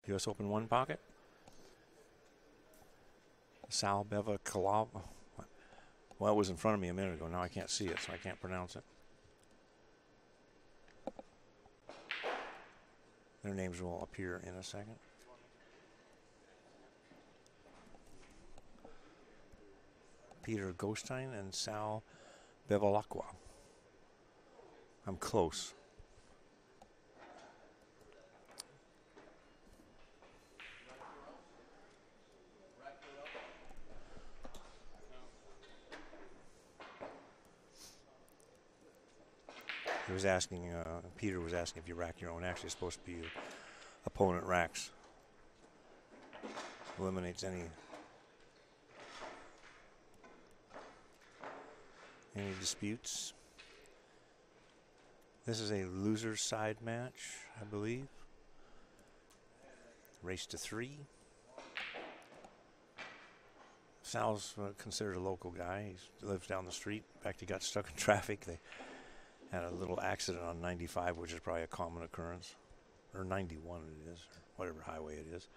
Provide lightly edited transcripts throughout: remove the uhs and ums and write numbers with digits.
U.S. Open 1 pocket. Sal Bevilacaqua. Well, it was in front of me a minute ago. Now I can't see it, so I can't pronounce it. Their names will appear in a second. Peter Ghostine and Sal Bevilacaqua. I'm close. He was asking, Peter was asking if you rack your own. Actually, it's supposed to be opponent racks. Eliminates any disputes. This is a loser's side match, I believe. Race to 3. Sal's considered a local guy. He lives down the street. In fact, he got stuck in traffic. They had a little accident on 95, which is probably a common occurrence. Or 91 it is, or whatever highway it is.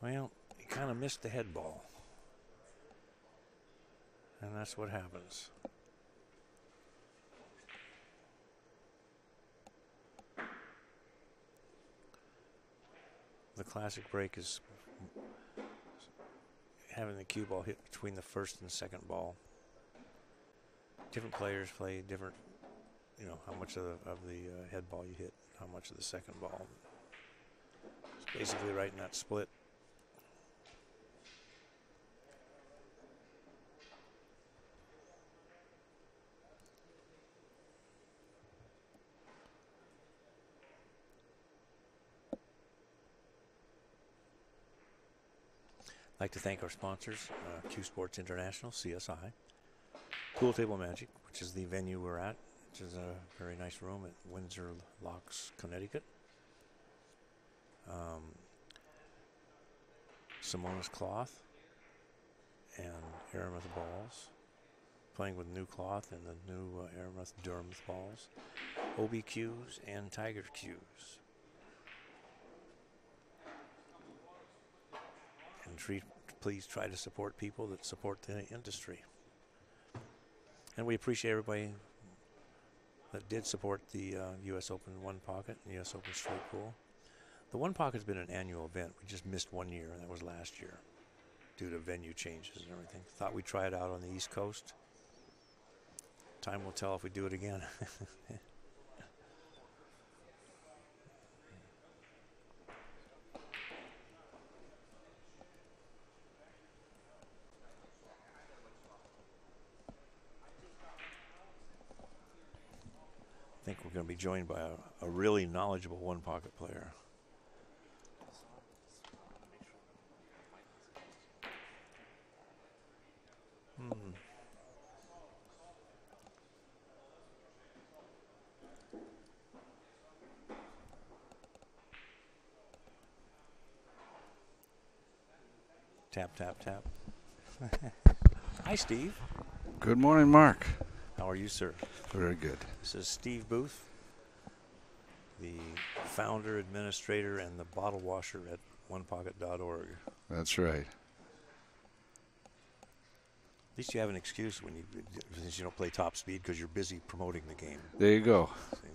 Well, he kind of missed the head ball. And that's what happens. The classic break is having the cue ball hit between the first and second ball. Different players play different, you know, how much of the head ball you hit, how much of the second ball. It's basically right in that split. I'd like to thank our sponsors, CueSports International, CSI, Pool Table Magic, which is the venue we're at, which is a very nice room at Windsor Locks, Connecticut. Simonis cloth and Aramith balls, playing with new cloth and the new Aramith Durhamith balls, OB cues and Tiger cues. And please try to support people that support the industry. And we appreciate everybody that did support the U.S. Open 1 pocket and the U.S. Open straight pool. The 1 pocket's been an annual event. We just missed 1 year, and that was last year due to venue changes and everything. Thought we'd try it out on the East Coast. Time will tell if we do it again. I think we're going to be joined by a really knowledgeable 1 pocket player. Tap, tap, tap. Hi, Steve. Good morning, Mark. How are you, sir? Very good. This is Steve Booth, the founder, administrator, and the bottle washer at onepocket.org. That's right. At least you have an excuse since you don't play top speed because you're busy promoting the game. There you go. See?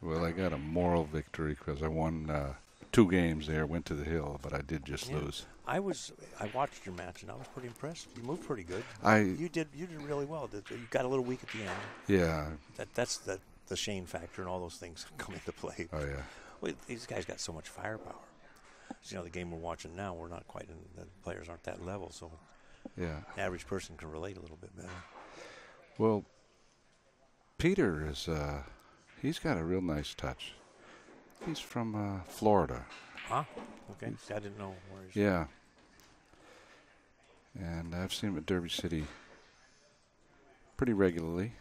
Well, I got a moral victory because I won 2 games there, went to the hill, but I did just lose. I watched your match and I was pretty impressed. You moved pretty good. You did really well. You got a little weak at the end. Yeah. That's the Shane factor and all those things come into play. Oh yeah. Well, these guys got so much firepower. So, the game we're watching now, we're not quite the players aren't that level, so yeah, the average person can relate a little bit better. Well, Peter is He's got a real nice touch. He's from Florida. Ah, okay. I didn't know where he's Yeah. And I've seen him at Derby City pretty regularly.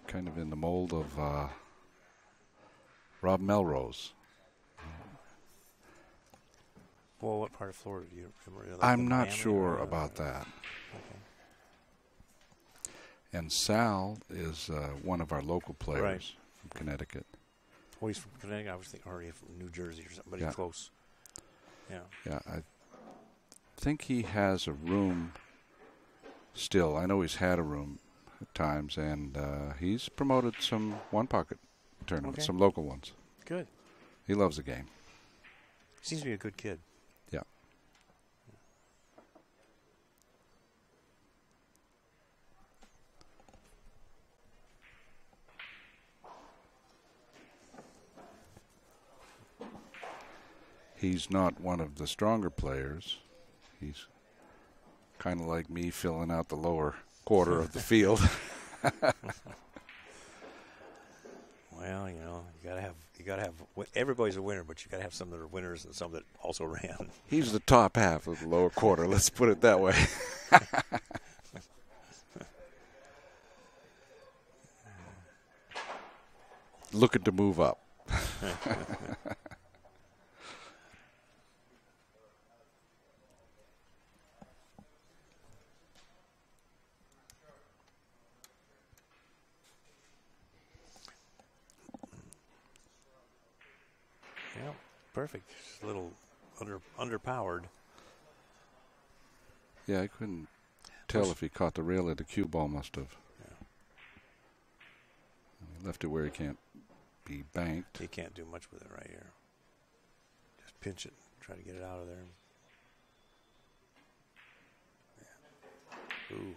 Kind of in the mold of Rob Melrose. Well, what part of Florida do you remember? Like I'm not Miami sure or, about that. Okay. And Sal is one of our local players Right. from Connecticut. Oh, he's from Connecticut. I was thinking already from New Jersey or something, but Yeah. he's close. Yeah. Yeah, I think he has a room still. I know he's had a room at times, and he's promoted some one-pocket tournaments, Okay. some local ones. Good. He loves the game. Seems to be a good kid. Yeah. He's not one of the stronger players. He's kind of like me filling out the lower quarter of the field. Well, you gotta have. Everybody's a winner, but you gotta have some that are winners and some that also ran. He's the top half of the lower quarter. Let's put it that way. Looking to move up. Yeah, perfect. Just a little underpowered. Yeah, I couldn't tell if he caught the rail or the cue ball must have. Yeah. He left it where he can't be banked. You can't do much with it right here. Just pinch it, try to get it out of there. Yeah. Ooh,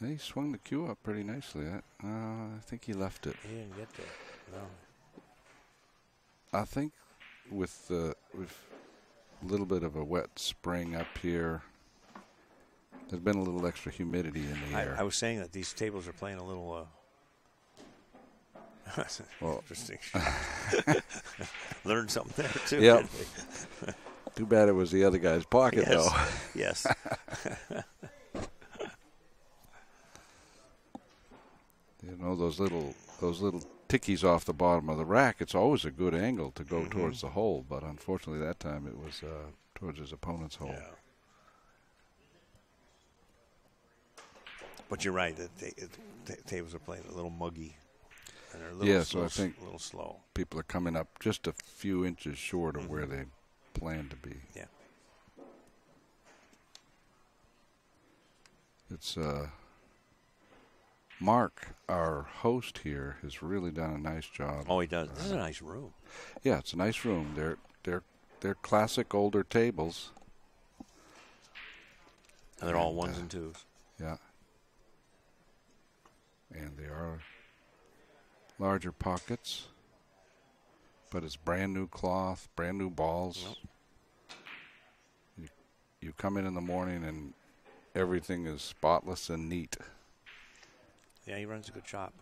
He swung the cue up pretty nicely. I think he left it. he didn't get there. No. I think with a little bit of a wet spring up here, there's been a little extra humidity in the air. I was saying that these tables are playing a little. Well, interesting. Learned something there too. Yep. Didn't we? Too bad it was the other guy's pocket, Yes. though. Yes. You know, those little tickies off the bottom of the rack, it's always a good angle to go towards the hole, but unfortunately that time it was towards his opponent's hole. Yeah. But you're right. The tables are playing a little muggy. And they're a little Yeah, slow, so I think a little slow. people are coming up just a few inches short of where they plan to be. Yeah. It's Mark, our host here, has really done a nice job. Oh, he does. This is a nice room. Yeah, it's a nice room. They're classic older tables. And they're all ones and twos. Yeah. And they are larger pockets. But it's brand new cloth, brand new balls. Yep. You come in the morning and everything is spotless and neat. Yeah, he runs a good shop.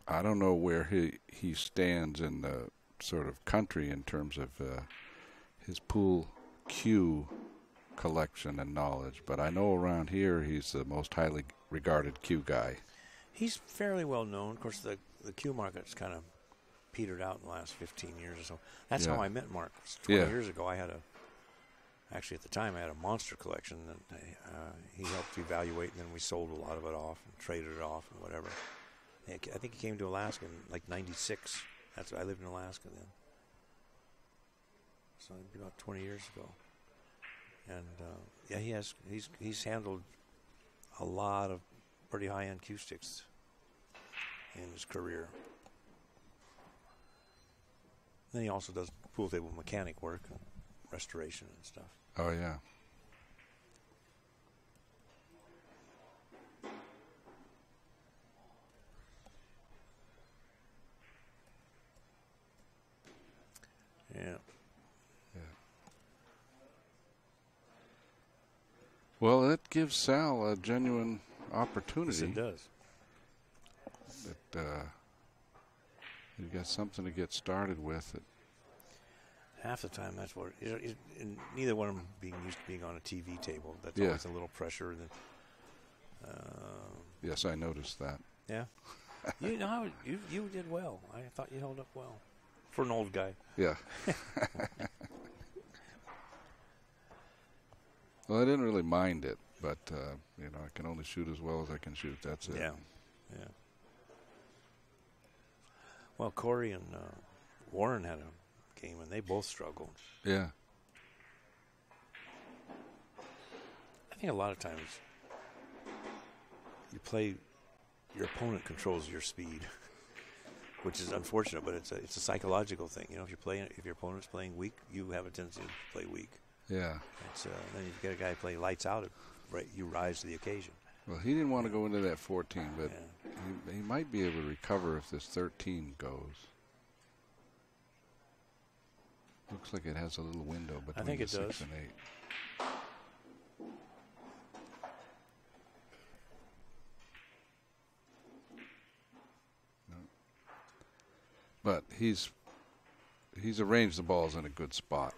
I don't know where he stands in the sort of country in terms of his pool cue collection and knowledge, but I know around here he's the most highly regarded cue guy. He's fairly well known. Of course, the cue market's kind of petered out in the last 15 years or so. That's how I met Mark. 20 years ago, actually at the time I had a monster collection that he helped evaluate, and then we sold a lot of it off and traded it off and whatever. I think he came to Alaska in like '96. I lived in Alaska then, so it'd be about 20 years ago. And he's handled a lot of pretty high-end cue sticks in his career. Then he also does pool table mechanic work, and restoration and stuff. Oh, yeah. Yeah. Well, it gives Sal a genuine opportunity. Yes, it does. That you've got something to get started with. Half the time, that's what. And neither one of them being used to being on a TV table. That's Yeah. always a little pressure. And Yes, I noticed that. yeah, you know, you did well. I thought you held up well for an old guy. Yeah. Well, I didn't really mind it, but you know, I can only shoot as well as I can shoot. That's it. Yeah, yeah. Well, Corey and Warren had a game, and they both struggled. Yeah. I think a lot of times you play, your opponent controls your speed, which is unfortunate, but it's a psychological thing. You know, if your opponent's playing weak, you have a tendency to play weak. Yeah. Then you get a guy play lights out, right? You rise to the occasion. Well, he didn't want to go into that 14, but Yeah. he might be able to recover if this 13 goes. Looks like it has a little window between think the it 6 does. and 8. No. But he's arranged the balls in a good spot.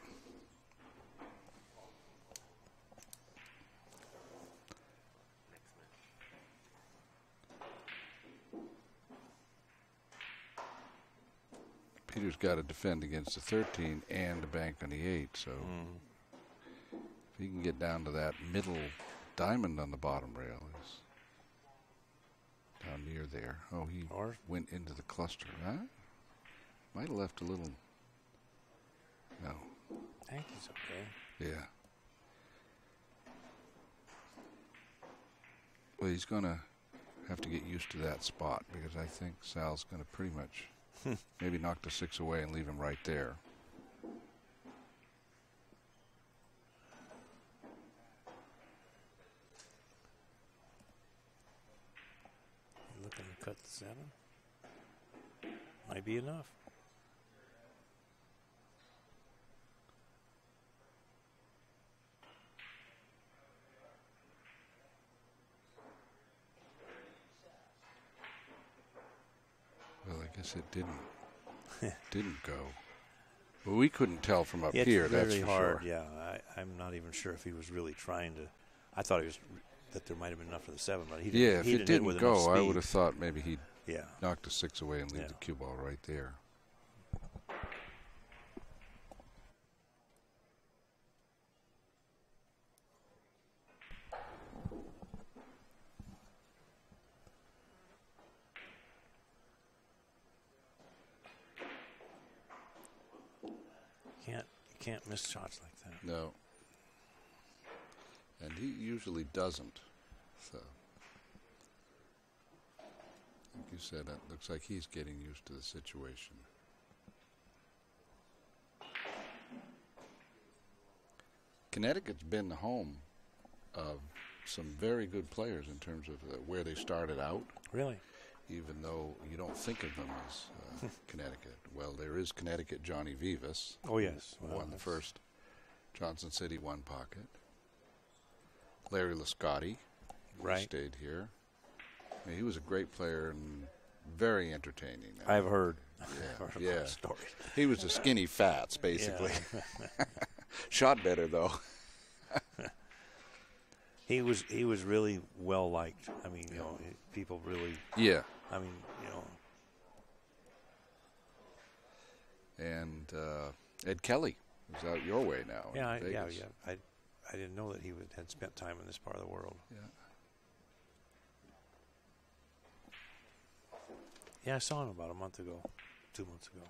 Peter's got to defend against the 13 and the bank on the 8, so if he can get down to that middle diamond on the bottom rail, is down near there. Oh, he went into the cluster, huh? Might have left a little. No. I think he's okay. Yeah. Well, he's going to have to get used to that spot because I think Sal's going to pretty much maybe knock the 6 away and leave him right there. Looking to cut the 7. Might be enough. Well, I guess it didn't go. Well, we couldn't tell from up It's here. very That's for hard. sure. Yeah, I'm not even sure if he was really trying to. I thought he was that there might have been enough for the 7, but he didn't. Yeah, if he it hit didn't with go, enough I speed. would have thought maybe he'd Yeah. knock the 6 away and leave Yeah. the cue ball right there. You can't miss shots like that. No. And he usually doesn't. So, like you said, it looks like he's getting used to the situation. Connecticut's been the home of some very good players in terms of where they started out, Really? even though you don't think of them as Connecticut. Well, there is Connecticut Johnny Vivas. Oh, yes. Who Well, won the that's- first Johnson City one pocket. Larry Lascotti, who Right. stayed here. I mean, he was a great player and very entertaining. I've heard. Yeah, Heard yeah. stories. He was a skinny Fats, basically. Yeah. Shot better, though. He was really well liked. I mean, you know, people really. Yeah. I mean, you know. And Ed Kelly was out your way now. Yeah, in Vegas. I didn't know that he had spent time in this part of the world. Yeah. Yeah, I saw him about a month ago, 2 months ago.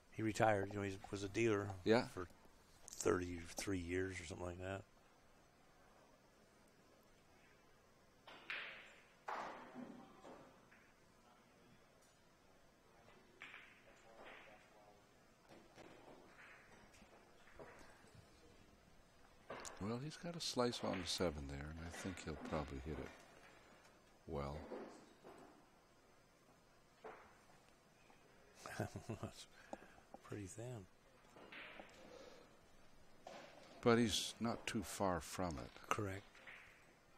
He retired. You know, he was a dealer. Yeah. For 33 years or something like that. Well, he's got a slice on the 7 there, and I think he'll probably hit it well. That's pretty thin. But he's not too far from it. Correct.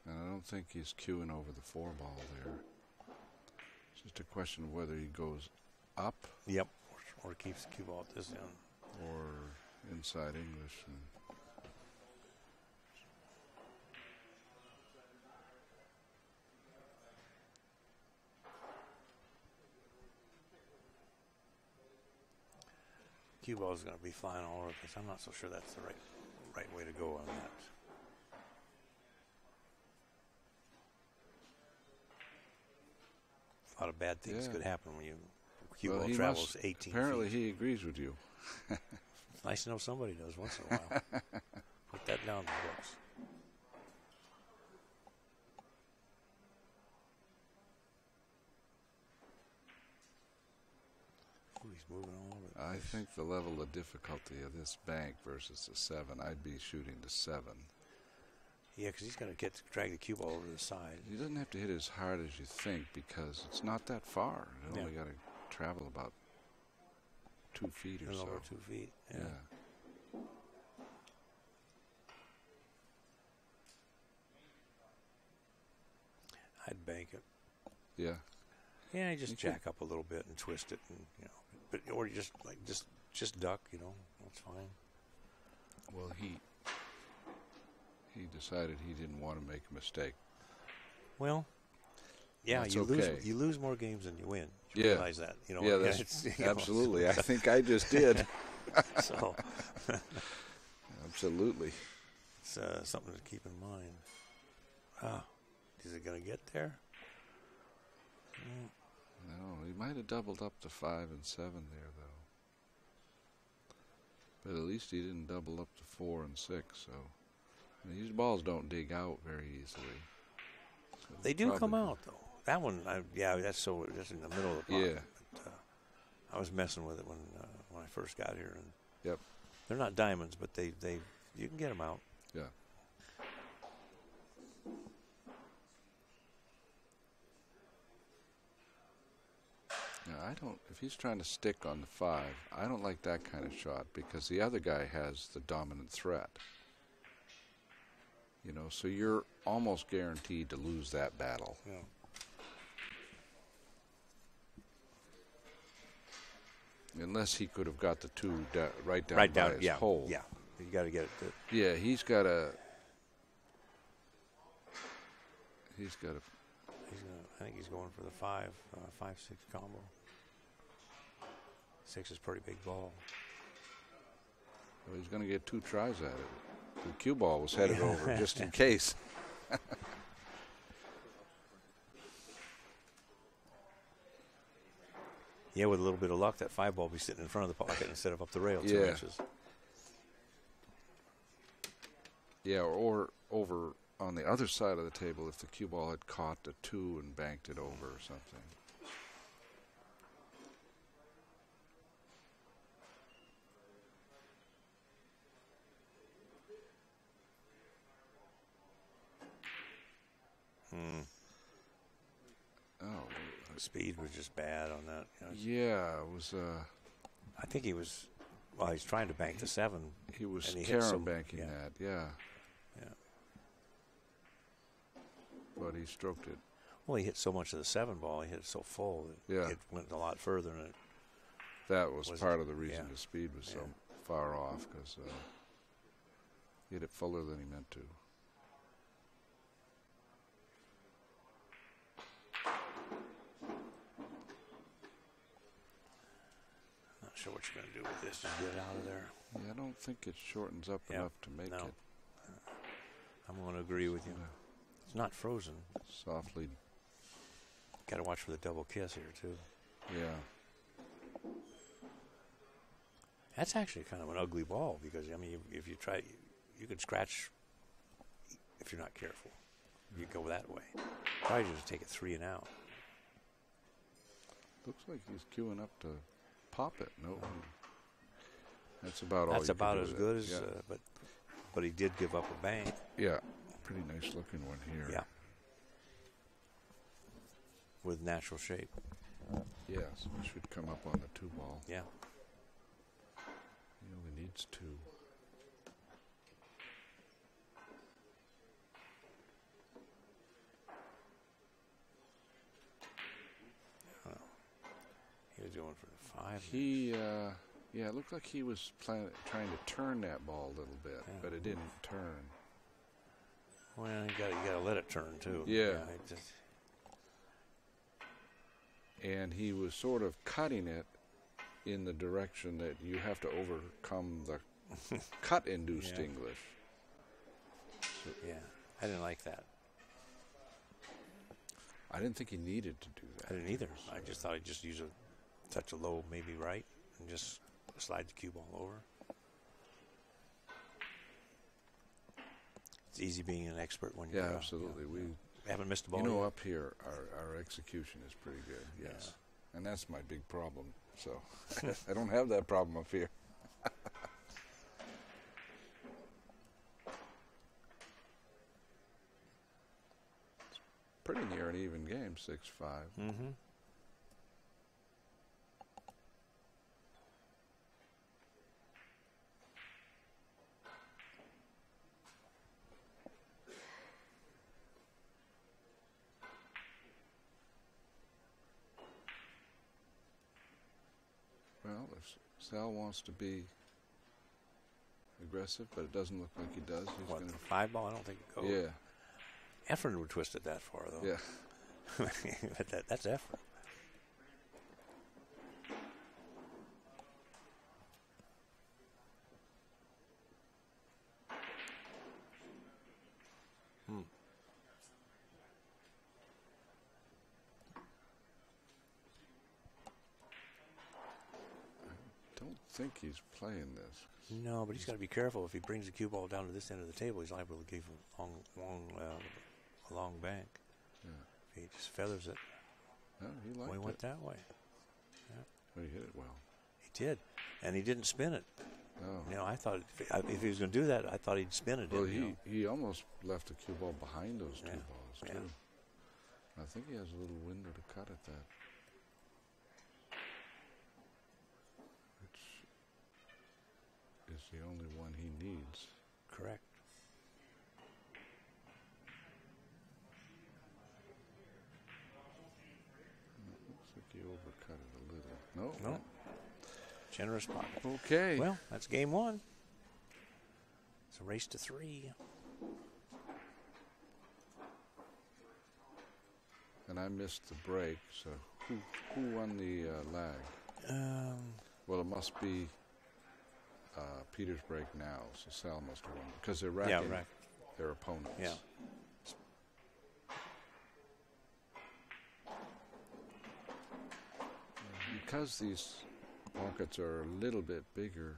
And I don't think he's cueing over the 4-ball there. It's just a question of whether he goes up. Yep. Or keeps the cue ball at this end. Or inside English. And cue ball is going to be flying all over the place. I'm not so sure that's the right way to go on that. A lot of bad things could happen when cue ball travels 18 apparently feet. he agrees with you. It's nice to know somebody does once in a while. Put that down in the books. Ooh, he's moving all over the place. I think the level of difficulty of this bank versus the 7, I'd be shooting the 7. Yeah, because he's going to drag the cue ball over to the side. He doesn't have to hit as hard as you think because it's not that far. You only got to travel about 2 feet or so. Over 2 feet. Yeah. I'd bank it. Yeah. Yeah, just jack up a little bit and twist it, and or you just duck. That's fine. Well, he decided he didn't want to make a mistake. Well, yeah, that's you lose more games than you win. You realize that, Yeah, that's absolutely. I think I just did. So, absolutely. It's something to keep in mind. Is it going to get there? No, he might have doubled up to 5 and 7 there, though. But at least he didn't double up to 4 and 6. So these balls don't dig out very easily. So they do come out, though. That one, that's in the middle of the pot. Yeah. But, I was messing with it when I first got here, and yep, they're not diamonds, but you can get them out. Yeah. Now, if he's trying to stick on the 5, I don't like that kind of shot because the other guy has the dominant threat. So you're almost guaranteed to lose that battle. Yeah. Unless he could have got the 2 right down by his hole. Yeah, you got to get it. Yeah, he's got a. I think he's going for the 5-6 combo. 6 is a pretty big ball. Well, he's going to get 2 tries at it. The cue ball was headed over just in case. Yeah, with a little bit of luck, that 5 ball will be sitting in front of the pocket instead of up the rail 2 inches. Yeah, or over on the other side of the table if the cue ball had caught the 2 and banked it over or something. Speed was just bad on that. Yeah, it was. I think he was. Well, he's trying to bank the 7. He was carom banking that. Yeah. But he stroked it. Well, he hit so much of the 7 ball. He hit it so full that it went a lot further. And that was part of the reason the speed was so far off because he hit it fuller than he meant to. Sure what you're going to do with this. Just get it out of there. Yeah, I don't think it shortens up enough to make it. I'm going to agree with you. It's not frozen. Softly. Got to watch for the double kiss here, too. Yeah. That's actually kind of an ugly ball because, if you try, you could scratch if you're not careful. You go that way. Probably just take it 3 and out. Looks like he's queuing up to pop it. No, that's about all. That's about as good as, but he did give up a bank. Yeah, pretty nice looking one here. Yeah, with natural shape. Yeah, so it should come up on the 2 ball. Yeah, he only needs 2. he's going for 5. Yeah, it looked like he was trying to turn that ball a little bit, but it didn't turn. Well, you got to let it turn too. Yeah. And he was sort of cutting it in the direction that you have to overcome the cut-induced English. So, yeah, I didn't like that. I didn't think he needed to do that. I didn't either. I just thought he'd just use a touch of low, maybe right, and just slide the cue ball over. It's easy being an expert when you're absolutely. We haven't missed a ball. You know, yet. up here, our execution is pretty good. Yes, and that's my big problem. So I don't have that problem up here. Pretty near an even game, 6-5. Mm-hmm. Well, if Sal wants to be aggressive, but it doesn't look like he does. He's What, the 5 ball? I don't think it goes. Yeah. Effort would twist it that far, though. Yeah. But that's effort. I don't think he's playing this. No, but he's got to be careful. If he brings the cue ball down to this end of the table, he's liable to give a long bank. Yeah. If he just feathers it. No, he liked He it. went that way. Yeah. Well, he hit it well. He did. And he didn't spin it. No. You know, I thought if he was going to do that, I thought he'd spin it. Well, you know? he almost left the cue ball behind those two balls, too. Yeah. I think he has a little window to cut at that. Which is the only one he needs. Correct. Looks like he overcut it a little. No. Generous pocket. Okay. Well, that's game 1. It's a race to 3. And I missed the break, so who won the lag? Well, it must be Peter's break now, so Sal must have won. Because they're racking their opponents. Yeah. Because these pockets are a little bit bigger,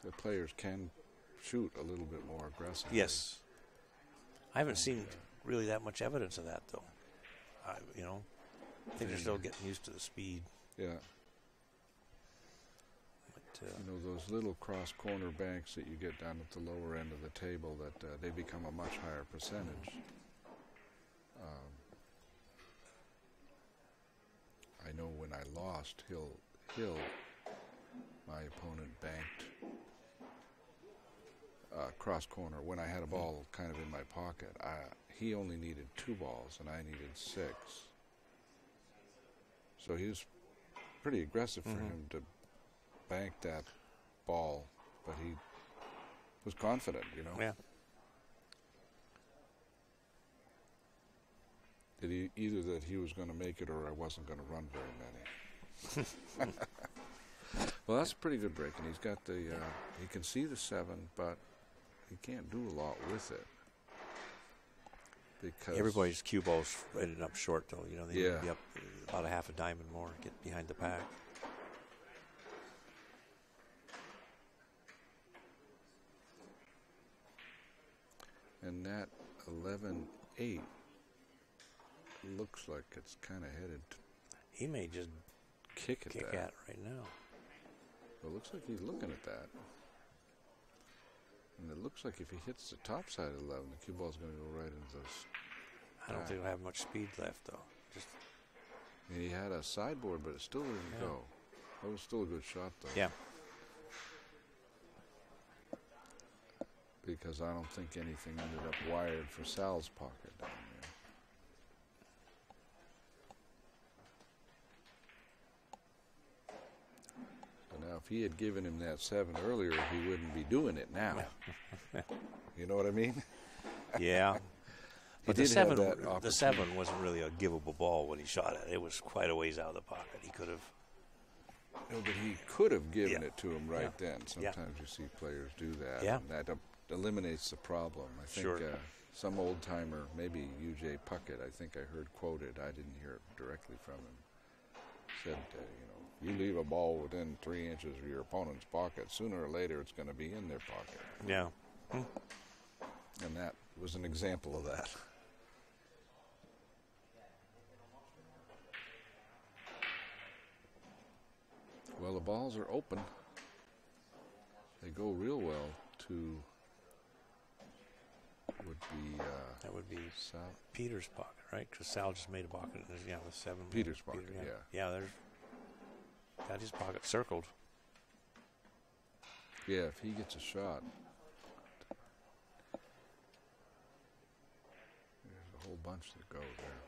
the players can shoot a little bit more aggressively. Yes. I haven't seen really that much evidence of that, though. I think they're still getting used to the speed. Yeah. But, those little cross corner banks that you get down at the lower end of the table, that they become a much higher percentage. I know when I lost Hill, my opponent banked cross corner when I had a ball kind of in my pocket. He only needed 2 balls and I needed 6. So he was pretty aggressive for him to bank that ball, but he was confident, Yeah. That either that he was going to make it or I wasn't going to run very many. Well, that's a pretty good break, and he's got the. He can see the 7, but he can't do a lot with it because Everybody's cue balls ended up short, though. They need to be up about a half a diamond more, get behind the pack. And that 11-8 looks like it's kind of headed to He may just kick at right now. Well, it looks like he's looking at that. And it looks like if he hits the top side of 11, the cue ball's going to go right into those. I don't think he'll have much speed left, though. He had a sideboard, but it still didn't go. That was still a good shot, though. Yeah. Because I don't think anything ended up wired for Sal's pocket down if he had given him that 7 earlier, he wouldn't be doing it now. You know what I mean? Yeah. But He the did have 7, that the opportunity. 7 wasn't really a givable ball when he shot it. It was quite a ways out of the pocket. He could have. No, but he could have given Yeah. it to him right Yeah. then. Sometimes you see players do that. Yeah. And that eliminates the problem. I think Sure. some old timer, maybe UJ Puckett, I think I heard quoted, I didn't hear it directly from him, said, you leave a ball within 3 inches of your opponent's pocket, sooner or later it's going to be in their pocket. Yeah. And that was an example of that. Well, the balls are open. They go real well to That would be Sal. Peter's pocket, right? Because Sal just made a pocket. Yeah, the 7. Peter's pocket, yeah. Yeah, there's got his pocket circled. Yeah, if he gets a shot. There's a whole bunch that go there.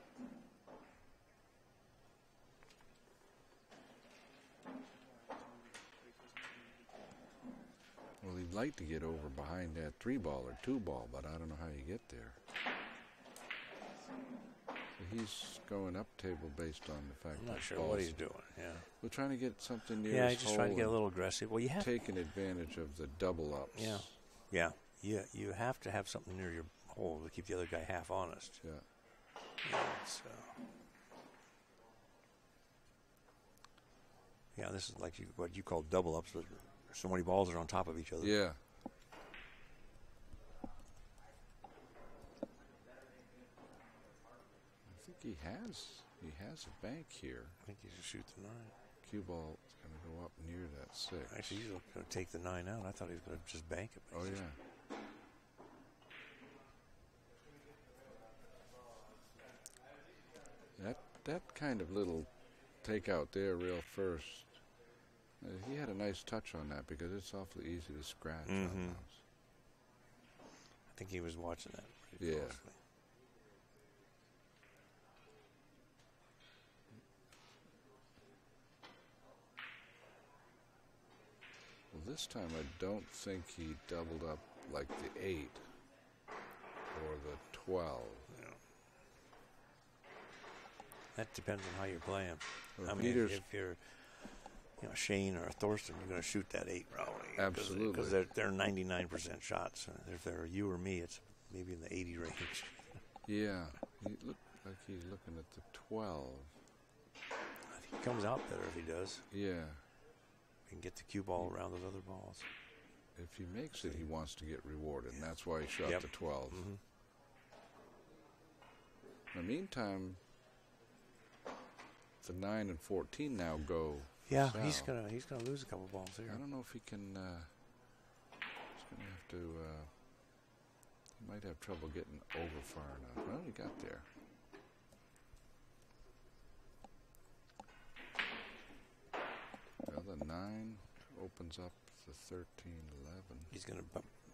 Well, he'd like to get over behind that 3-ball or 2-ball, but I don't know how you get there. So he's going up table based on the fact I'm that not sure balls- what he's doing. Yeah. We're trying to get something near Yeah, his he's just trying to hole get a and little aggressive. Well, you have. taking advantage of the double ups. Yeah. Yeah. You have to have something near your hole to keep the other guy half honest. Yeah. Yeah, this is like what you call double ups, but so many balls are on top of each other. Yeah. I think he has a bank here. I think you should shoot the 9. Cue ball is going to go up near that 6. Actually, he's going to take the 9 out. I thought he was going to just bank it. Oh, He's just- yeah. That kind of little takeout there real first. He had a nice touch on that because it's awfully easy to scratch on Mhm. those. I think he was watching that pretty Yeah. closely. Well, this time I don't think he doubled up like the 8 or the 12. Yeah. That depends on how you're playing. Well, I mean, Peter's- if you're, Shane or Thorsten, you're going to shoot that 8 probably. Absolutely. Because they're 99% shots. If they're you or me, it's maybe in the 80 range. Yeah, he looked like he's looking at the 12. I think he comes out better if he does. Yeah, He can get the cue ball around those other balls. if he makes it, he wants to get rewarded, and that's why he shot Yep. the 12. Mhm. In the meantime, the 9 and 14 now go. Yeah, Sal. he's gonna lose a couple balls here. I don't know if he can. He's going to have to. He might have trouble getting over far enough. Well, he got there. Well, the 9 opens up the 13-11. He's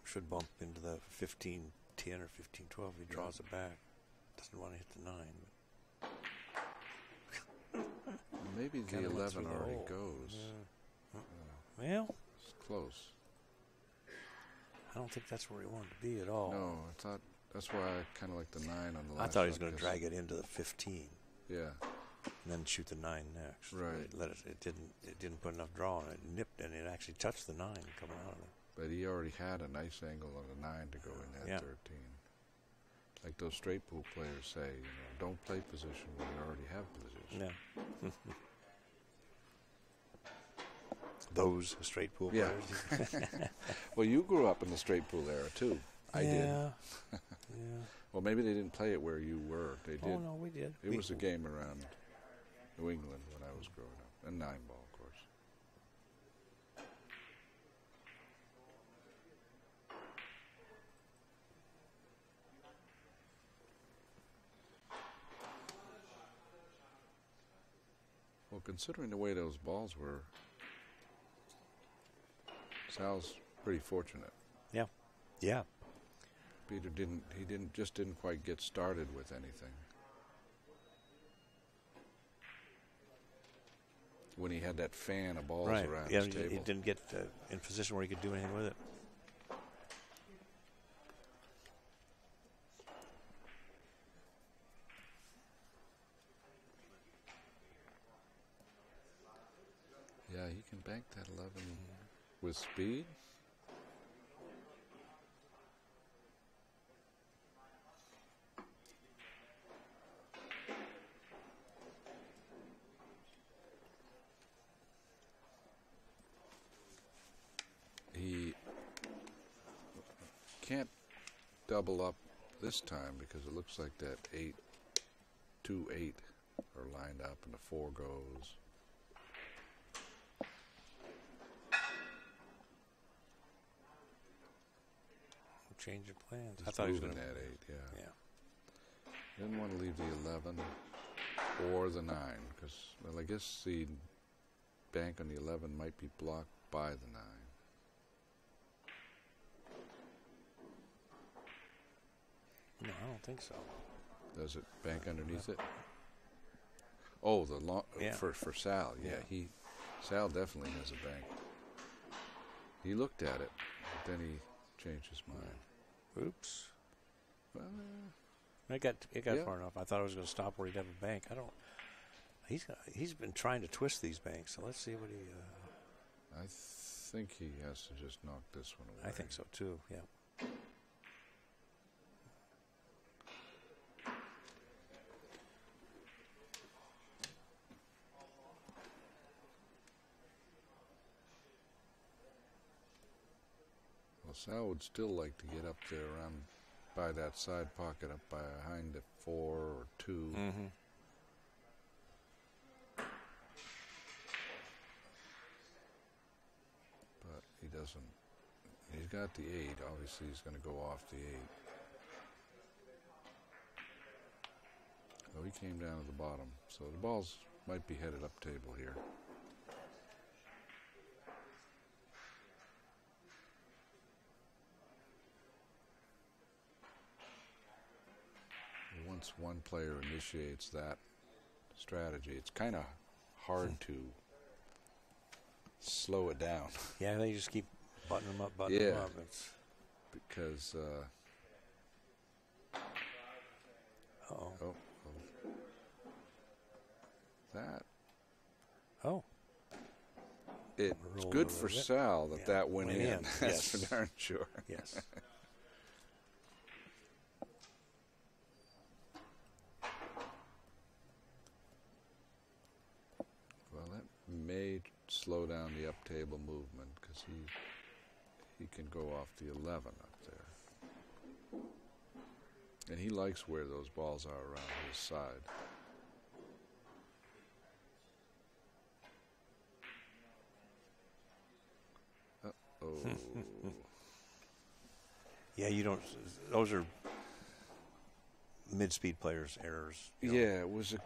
should bump into the 15-10 or 15-12. He draws it back. Doesn't want to hit the 9. Maybe the Kinda went 11 through the already hole. goes. Well, It's close. I don't think that's where he wanted to be at all. No, I thought that's why I kind of like the 9 on the last. I thought he was shot, going to 'cause- drag it into the 15 Yeah, and then shoot the 9 next. Right. It didn't put enough draw, and it nipped, and it actually touched the 9 coming out of it. but he already had a nice angle on the 9 to go in that Yeah. 13. Like those straight pool players say, don't play position when you already have position. Yeah. Those straight pool Yeah. players. Well, you grew up in the straight pool era too. I did. Yeah. Well, maybe they didn't play it where you were. They did. Oh no, we did. It was a game around New England when I was growing up, and 9-ball, of course. Well, considering the way those balls were, Sal's pretty fortunate. Yeah. Yeah. Peter didn't quite get started with anything. when he had that fan of balls right. around Yeah, his table. he didn't get in position where he could do anything with it. Yeah, he can bank that 11 with speed. He can't double up this time because it looks like that 8, 2, 8 are lined up and the 4 goes. Change of plans. Just I thought he was going moving to that 8, yeah. Yeah. Didn't want to leave the 11 or the 9 because, well, I guess the bank on the 11 might be blocked by the 9. No, I don't think so. Does it bank underneath it? Oh, the long Yeah. for Sal. Yeah, Sal definitely has a bank. He looked at it, but then he changed his mind. Oops. It got yeah. far enough. I thought I was going to stop where he'd have a bank. I don't. He's been trying to twist these banks, so let's see what he. I think he has to just knock this one away. I think so too. Yeah. Well, Sal would still like to get up there around by that side pocket, up behind the 4 or 2. Mm-hmm. But he doesn't. He's got the 8. Obviously, he's going to go off the 8. Oh, he came down to the bottom. So the balls might be headed up table here. Once one player initiates that strategy, it's kind of hard to slow it down. Yeah, they just keep buttoning them up, buttoning them up. It's because uh-oh. That Oh. it's Rolled good a for little bit. Sal that Yeah, that went in. That's Yes. for darn sure. Yes. Well, that may slow down the up table movement because he can go off the 11 up there. And he likes where those balls are around his side. Uh-oh. Yeah, you don't. Those are mid-speed players' errors. You know. Yeah, it was a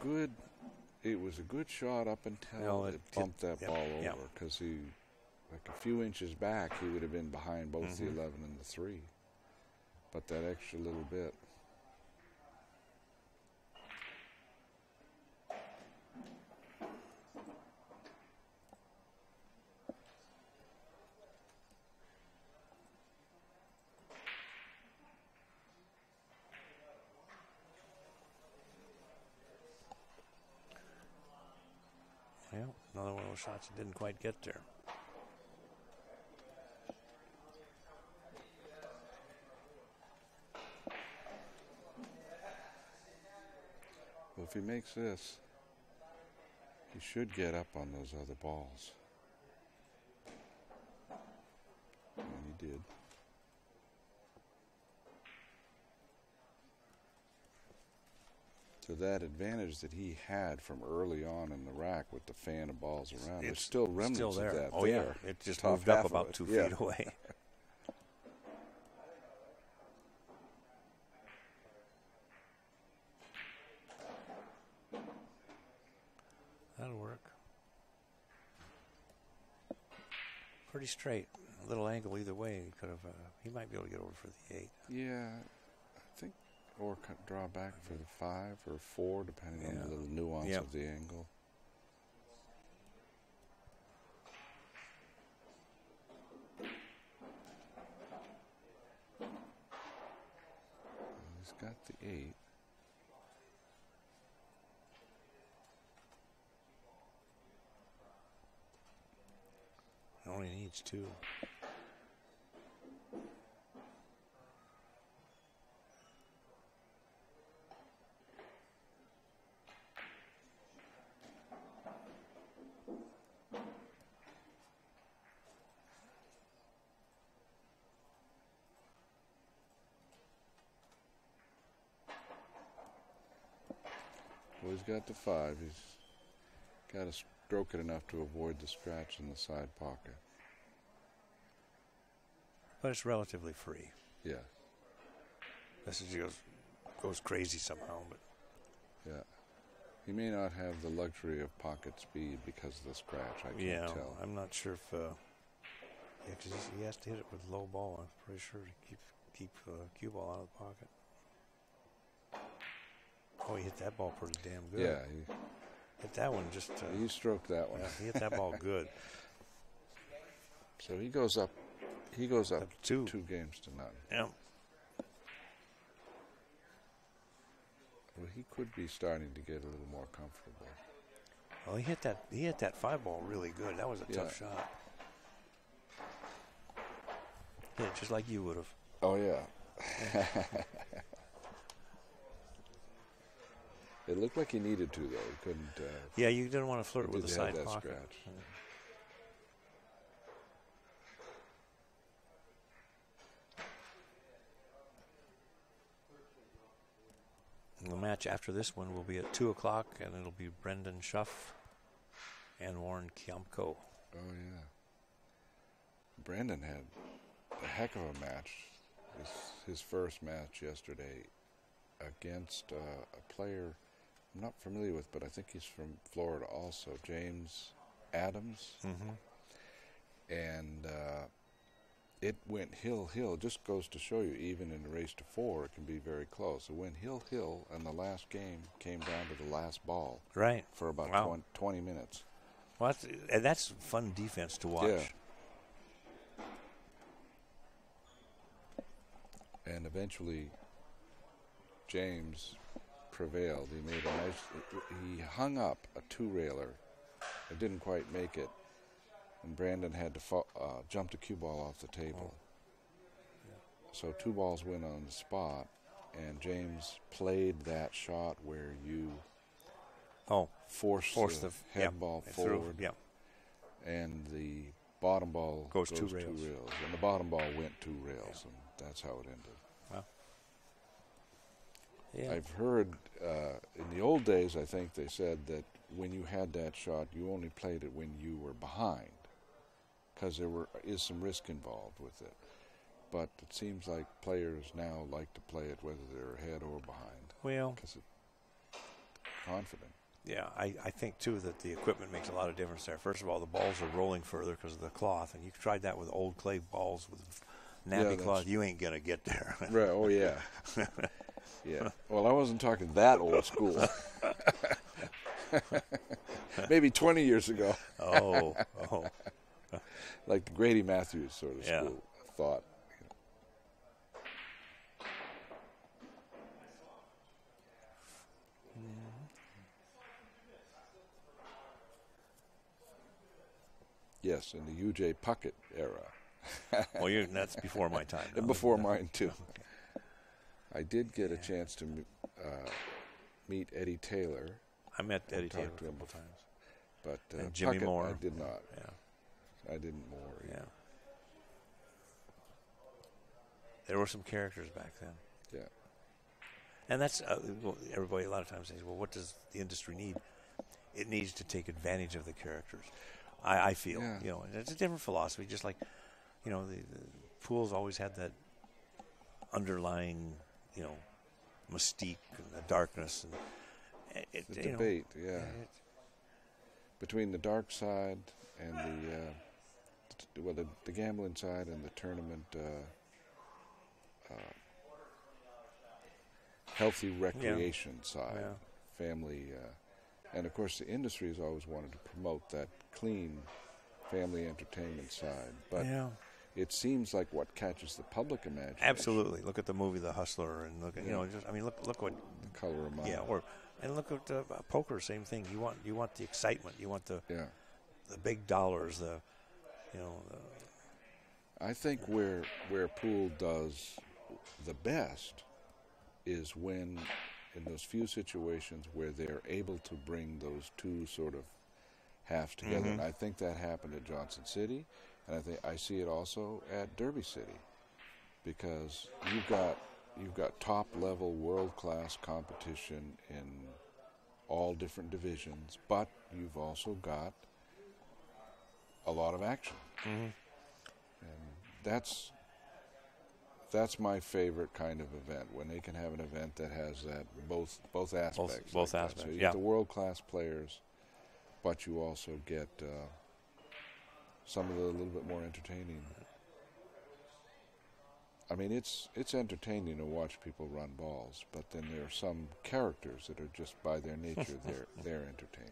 good shot up until Well, it bumped that ball over because he, like a few inches back, he would have been behind both the 11 and the 3. But that extra little bit. Yeah, another one of those shots that didn't quite get there. Well, if he makes this, he should get up on those other balls. And he did. So that advantage that he had from early on in the rack with the fan of balls around, there's still remnants Still there. of that Oh, there. yeah. It just Top moved up half of about it. 2 Yeah. feet away. That'll work. Pretty straight. A little angle either way. He could have. He might be able to get over for the 8. Yeah, I think, or draw back for the 5 or 4, depending on the little nuance of the angle. He's got the 8. Only needs 2. Well, he's got the 5. He's got to stroke it enough to avoid the scratch in the side pocket. But it's relatively free. Yeah. This is goes crazy somehow, but yeah. He may not have the luxury of pocket speed because of the scratch. I can't tell. I'm not sure if. Because he has to hit it with low ball. I'm pretty sure to keep cue ball out of the pocket. Oh, he hit that ball pretty damn good. Yeah, he hit that one just. He stroked that one. Yeah, he hit that ball good. So he goes up. He goes up 2 games to none. Yeah. Well, he could be starting to get a little more comfortable. Well, he hit that 5 ball really good. That was a tough shot. Hit it just like you would have. Oh yeah. It looked like he needed to, though. He couldn't. Yeah, you didn't want to flirt with the side pocket. Scratch. The match after this one will be at 2 o'clock, and it'll be Brendan Schuff and Warren Kiamko. Oh, yeah. Brendan had a heck of a match. His first match yesterday against a player I'm not familiar with, but I think he's from Florida also, James Adams. Mm-hmm. And it went hill. Just goes to show you, even in a race to 4, it can be very close. It went hill, and the last game came down to the last ball. Right. For about 20 minutes. Well, that's fun defense to watch. Yeah. And eventually, James prevailed. He made a nice. He hung up a 2-railer. It didn't quite make it, and Brandon had to jump the cue ball off the table. Oh. Yeah. So 2 balls went on the spot, and James played that shot where you force the head ball forward. Yeah. And the bottom ball goes 2 rails. rails. And the bottom ball went 2 rails, and that's how it ended. Wow. Yeah. I've heard in the old days, I think they said that when you had that shot, you only played it when you were behind, because there is some risk involved with it. But it seems like players now like to play it whether they're ahead or behind. Well, because it's confident. Yeah, I think, too, that the equipment makes a lot of difference there. First of all, the balls are rolling further because of the cloth, and you tried that with old clay balls with nappy cloth. You ain't going to get there. Right, oh, yeah. Yeah. Well, I wasn't talking that old school. Maybe 20 years ago. Oh. Like the Grady Matthews sort of school thought. Yes, in the UJ Puckett era. Well, that's before my time. And before mine, too. I did get a chance to meet Eddie Taylor. I met Eddie Taylor a couple times. But Jimmy Puckett, Moore. I did not. Yeah. I didn't Moore either. Yeah. There were some characters back then. Yeah. And that's, everybody a lot of times says, well, what does the industry need? It needs to take advantage of the characters. I feel, it's a different philosophy. Just like, the pools always had that underlying, mystique and the darkness. And the debate, between the dark side and the gambling side and the tournament healthy recreation side, family. And, of course, the industry has always wanted to promote that clean family entertainment side. But it seems like what catches the public imagination. Absolutely. Look at the movie The Hustler, and look at look what The Color of Money. and look at poker. Same thing. You want the excitement. You want the big dollars. I think where pool does the best is when, in those few situations where they're able to bring those two sort of halves together. And I think that happened at Johnson City, and I see it also at Derby City, because you've got top level world class competition in all different divisions, but you've also got a lot of action. And that's my favorite kind of event, when they can have an event that has that both aspects. Both like aspects. So you get the world class players, but you also get some of the little bit more entertaining. I mean, it's entertaining to watch people run balls, but then there are some characters that are just by their nature they're entertaining.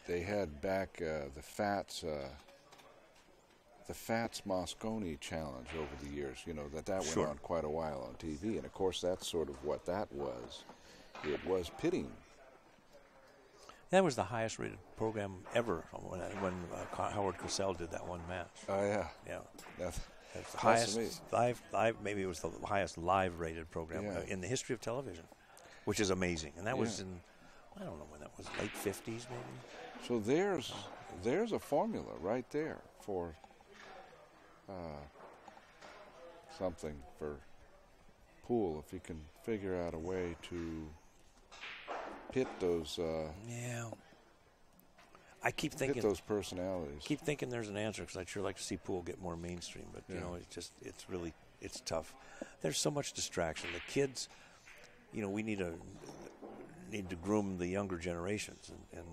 They had back the Fats Moscone challenge over the years. You know, that went on quite a while on TV, and of course that's sort of what that was. It was pitting. That was the highest rated program ever when Howard Cosell did that one match. Oh yeah, yeah. That's the highest live. Maybe it was the highest live rated program in the history of television, which is amazing. And that was in, I don't know when that was, late 50s maybe. So there's a formula right there for something for pool, if you can figure out a way to pit those. I keep thinking those personalities. Keep thinking there's an answer, because I'd sure like to see pool get more mainstream, but you know, it's tough. There's so much distraction. The kids, you know, we need to groom the younger generations, and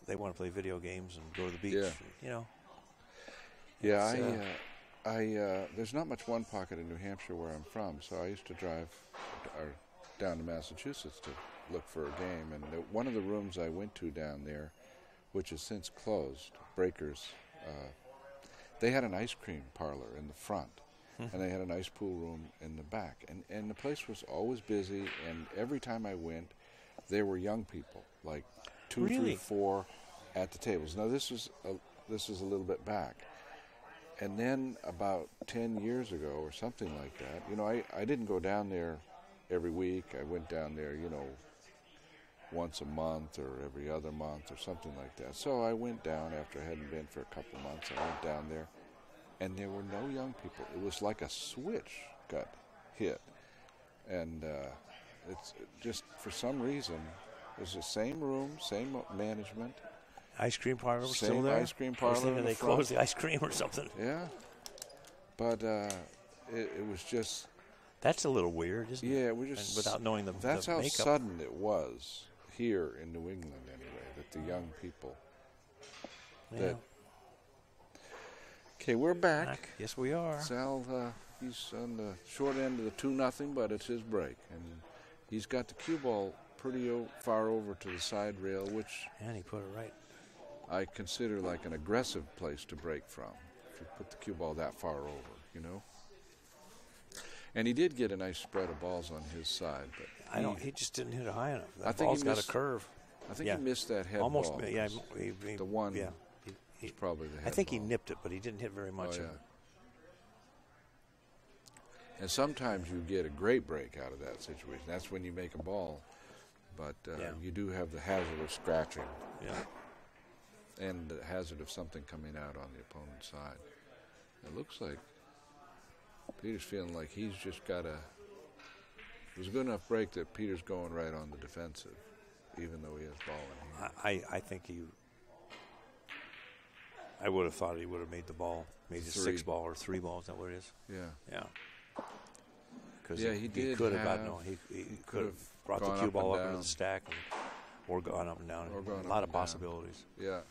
they want to play video games and go to the beach. Yeah. You know. Yeah, there's not much one pocket in New Hampshire where I'm from, so I used to drive down to Massachusetts to look for a game, and one of the rooms I went to down there, which has since closed, Breakers, they had an ice cream parlor in the front, and they had an ice pool room in the back, and the place was always busy, and every time I went, there were young people, like 2, 3, 4 at the tables. Now this was a little bit back. And then about 10 years ago or something like that, you know, I didn't go down there every week. I went down there, you know, once a month or every other month or something like that. So I went down after I hadn't been for a couple months. I went down there, and there were no young people. It was like a switch got hit. And it's just, for some reason, it was the same room, same management. Ice cream parlor was still there? Same ice cream parlor. They closed the ice cream or something. Yeah. But it was just... That's a little weird, isn't it? Yeah, we just... And without knowing the That's how makeup. sudden it was here in New England, anyway, that the young people... Yeah. Okay, we're back. Yes, we are. Sal, he's on the short end of the 2-0, but it's his break. And he's got the cue ball pretty far over to the side rail, which... And he put it right. I consider like an aggressive place to break from, if you put the cue ball that far over, you know. And he did get a nice spread of balls on his side, but he just didn't hit it high enough. That I think ball's got a curve. I think he missed that head almost, ball. Yeah, the one. Yeah, was probably the head I think ball. he nipped it, but he didn't hit very much of it. And sometimes you get a great break out of that situation. That's when you make a ball, but you do have the hazard of scratching. Yeah. And the hazard of something coming out on the opponent's side. It looks like Peter's feeling like he's just got it was a good enough break that Peter's going right on the defensive, even though he has ball in hand. I think I would have thought he would have made the ball, maybe 6 ball or 3 balls. Is that what it is? Yeah. Yeah. Because he could have gotten he could have brought the cue ball up into the stack or gone up and down. A lot of possibilities. Yeah.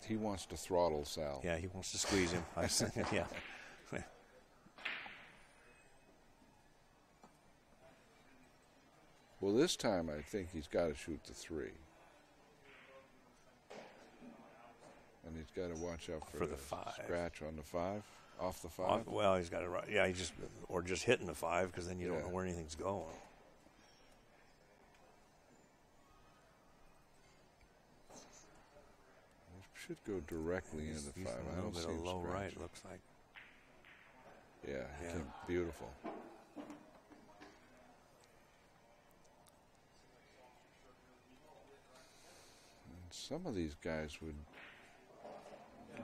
He wants to throttle Sal. Yeah, he wants to squeeze him. Yeah. Well, this time I think he's got to shoot the 3. And he's got to watch out for the 5. Scratch on the 5, off the 5. Well, he's got to, yeah, or just hitting the 5, because then you don't know where anything's going. Should go directly into the 5. I don't see a him low scratching. right, looks like. Yeah, beautiful. And some of these guys would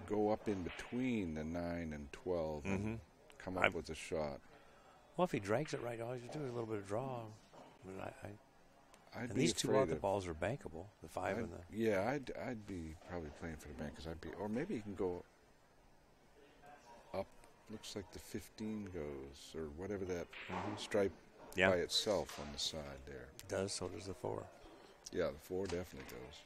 go up in between the 9 and 12 and come up with a shot. Well, if he drags it right, all he's doing is a little bit of draw. But I'd and be these 2 afraid other of, balls are bankable, the 5 and the... Yeah, I'd be probably playing for the bank, or maybe he can go up. Looks like the 15 goes, or whatever that stripe by itself on the side there. It does, so does the 4. Yeah, the 4 definitely goes.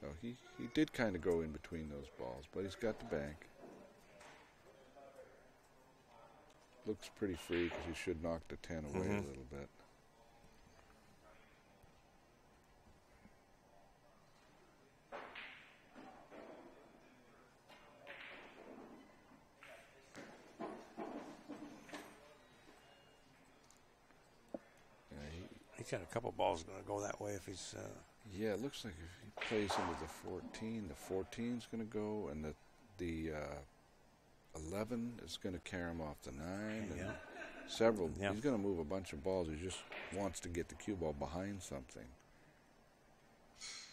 No, he did kind of go in between those balls, but he's got the bank. Looks pretty free because he should knock the 10 away a little bit. He's got a couple balls going to go that way if he's... Yeah, it looks like if he plays into the 14, the 14's going to go, and the 11 is going to carry him off the 9, and several. Yeah. He's going to move a bunch of balls. He just wants to get the cue ball behind something,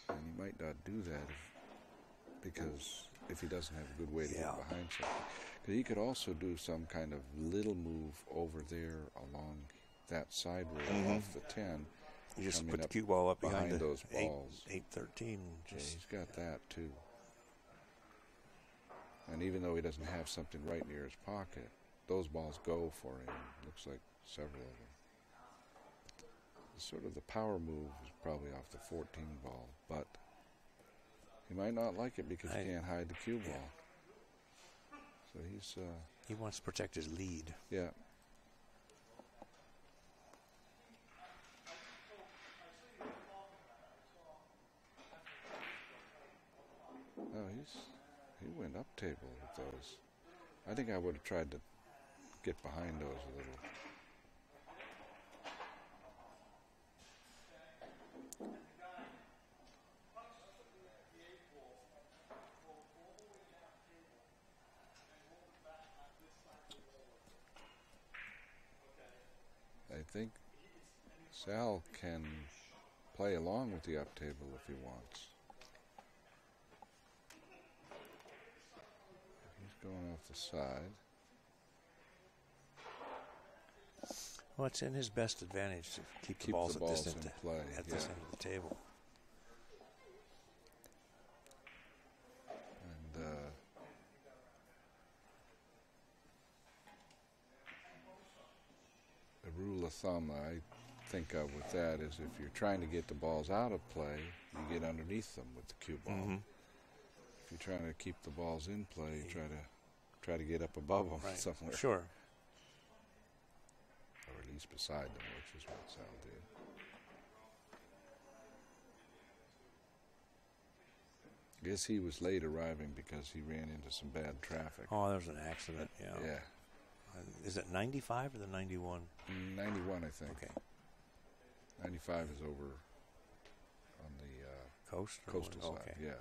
and he might not do that because if he doesn't have a good way to get behind something. Because he could also do some kind of little move over there along that side rail off the 10. You just put the cue ball up behind those balls. 8-13. He's got that too. And even though he doesn't have something right near his pocket, those balls go for him. Looks like several of them. Sort of the power move is probably off the 14 ball, but he might not like it because he can't hide the cue ball. So he wants to protect his lead. Yeah. Oh, he went up table with those. I think I would have tried to get behind those a little. I think Sal can play along with the up table if he wants. He's going off the side. Well, it's in his best advantage to keep the balls in play at this end of the table. And the rule of thumb I think of with that is if you're trying to get the balls out of play, you get underneath them with the cue ball. If you're trying to keep the balls in play, you try to get up above them somewhere. Sure. Or at least beside them, which is what Sal did. I guess he was late arriving because he ran into some bad traffic. Oh, there was an accident, Yeah. Is it 95 or the 91? 91, I think. Okay. 95 is over on the coastal side. Okay. Yeah.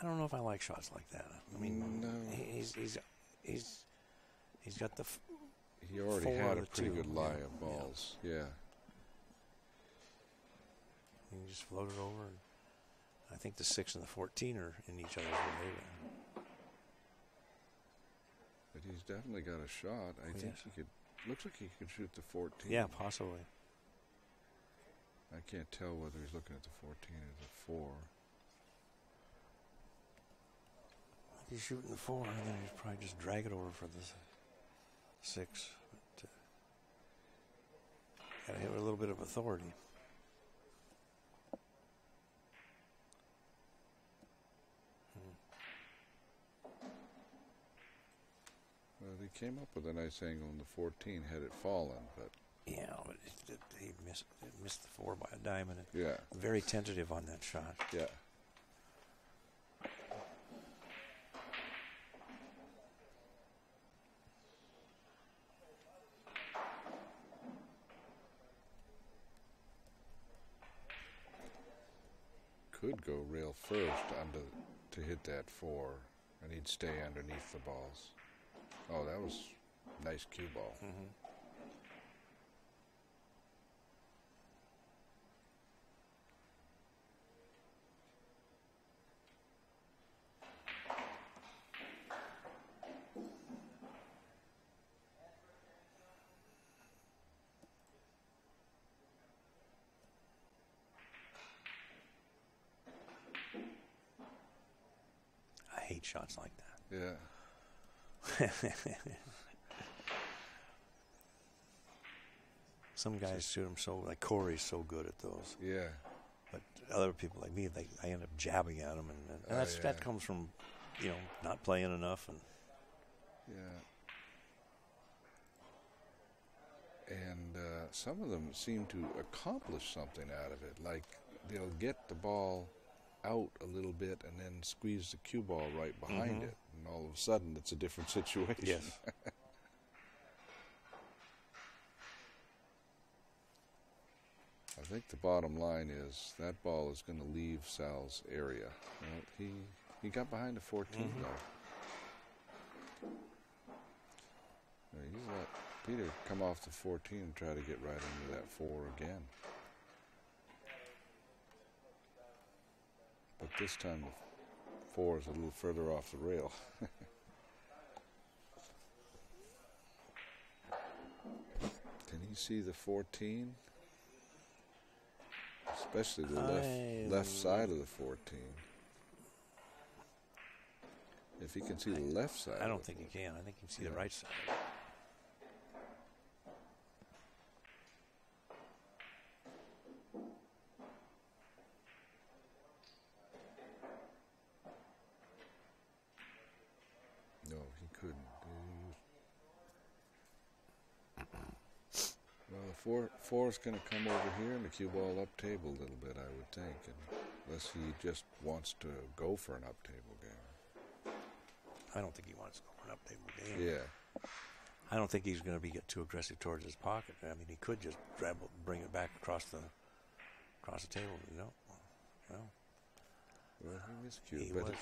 I don't know if I like shots like that. I mean, no. He's got the. He already had a pretty good lie of balls. Yeah. You can just float it over. And I think the 6 and the 14 are in each other's way. But he's definitely got a shot. I think he could Looks like he could shoot the 14. Yeah, possibly. I can't tell whether he's looking at the 14 or the 4. He's shooting the 4, and then he'd probably just drag it over for the 6. But, gotta hit with a little bit of authority. Well, he came up with a nice angle on the 14 had it fallen, but Yeah, but he missed the 4 by a diamond. yeah, Very tentative on that shot. yeah. Could go rail first to hit that 4, and he'd stay underneath the balls. Oh, that was a nice cue ball. Mm-hmm. I hate shots like that. Yeah. Some guys shoot them so, like Corey's so good at those. Yeah. But other people like me, I end up jabbing at them, and that comes from, not playing enough. And yeah. And some of them seem to accomplish something out of it. Like they'll get the ball out a little bit and then squeeze the cue ball right behind it, and all of a sudden it's a different situation. Yes. I think the bottom line is that ball is going to leave Sal's area. Well, he got behind the 14 though. He's let Peter come off the 14 and try to get right into that 4 again. But this time the 4 is a little further off the rail. Can you see the 14? Especially the left side of the 14. If he can see the left side. I don't think he can. I think he can see the right side. No, he couldn't. Well, the 4 is going to come over here and the cue ball up table a little bit, I would think, unless he just wants to go for an up table game. I don't think he wants to go for an up table game. Yeah. I don't think he's going to get too aggressive towards his pocket. I mean, he could just bring it back across the table. Well, he miscued, but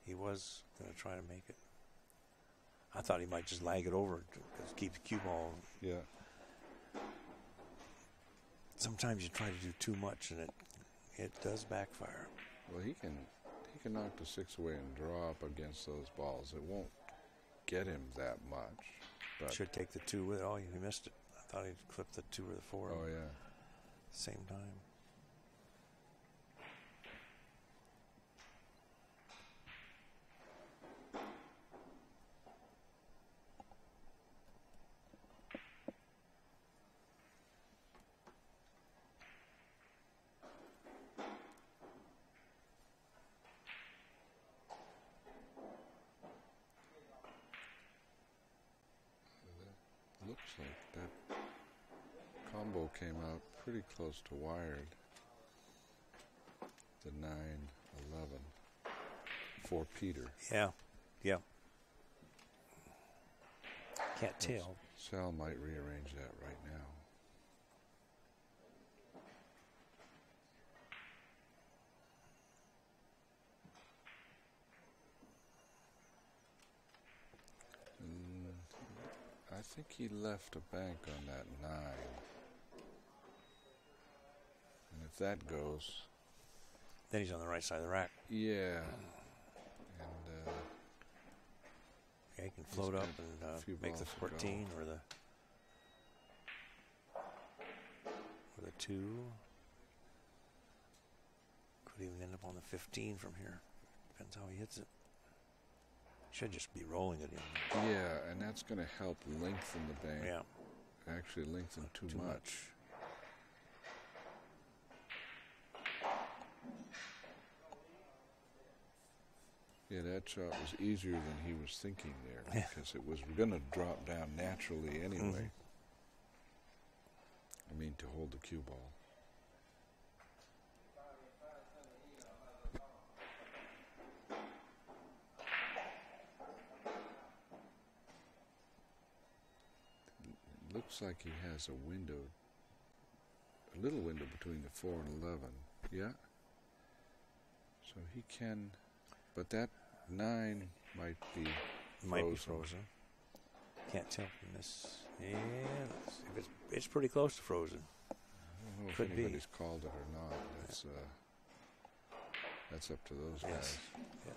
he was going to try to make it. I thought he might just lag it over to keep the cue ball. Yeah. Sometimes you try to do too much, and it does backfire. Well, he can knock the 6 away and draw up against those balls. It won't get him that much. But should take the 2 with it. Oh, he missed it. I thought he'd clip the 2 or the 4. Oh, yeah. Same time. Looks like that combo came out pretty close to wired. The 9-11 for Peter. Yeah. Can't tell. Sal might rearrange that right now. I think he left a bank on that 9. And if that goes... Then he's on the right side of the rack. Yeah. And he can float up and make the 14 or the... 2. Could even end up on the 15 from here. Depends how he hits it. Should just be rolling it in. Yeah, and that's going to help lengthen the bank. Yeah. Actually lengthen too much. Yeah, that shot was easier than he was thinking there because it was going to drop down naturally anyway. I mean, to hold the cue ball. It looks like he has a window, a little window between the 4 and 11. Yeah. So he can, but that 9 might be frozen. Might be frozen. Can't tell from this. Yeah, if it's pretty close to frozen. I don't know Could if be. anybody's called it or not. That's up to those guys. Yeah.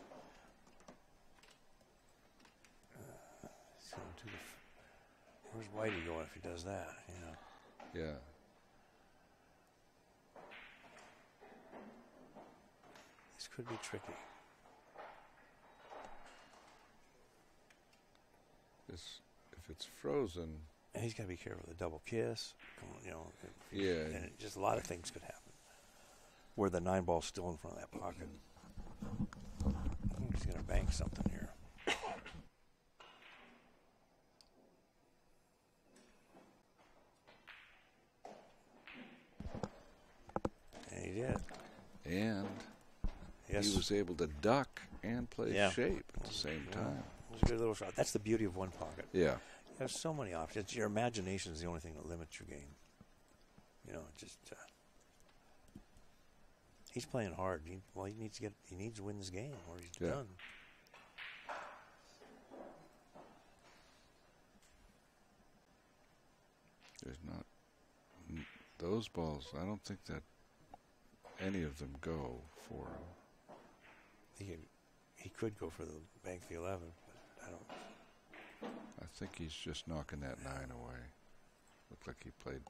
So where's Whitey going if he does that? Yeah. This could be tricky. If it's frozen, And he's got to be careful with the double kiss. Yeah. And just a lot of things could happen. Where the 9 ball's still in front of that pocket. I think he's going to bank something here. And he did. And Yes. he was able to duck and play shape at the same time. It was a good little shot. That's the beauty of one pocket. Yeah. There's so many options. Your imagination is the only thing that limits your game. He's playing hard. He needs to win this game, or he's done. There's not those balls. I don't think that any of them go for him. He could go for the bank the 11, but I don't. I think he's just knocking that 9 away. Looked like he played.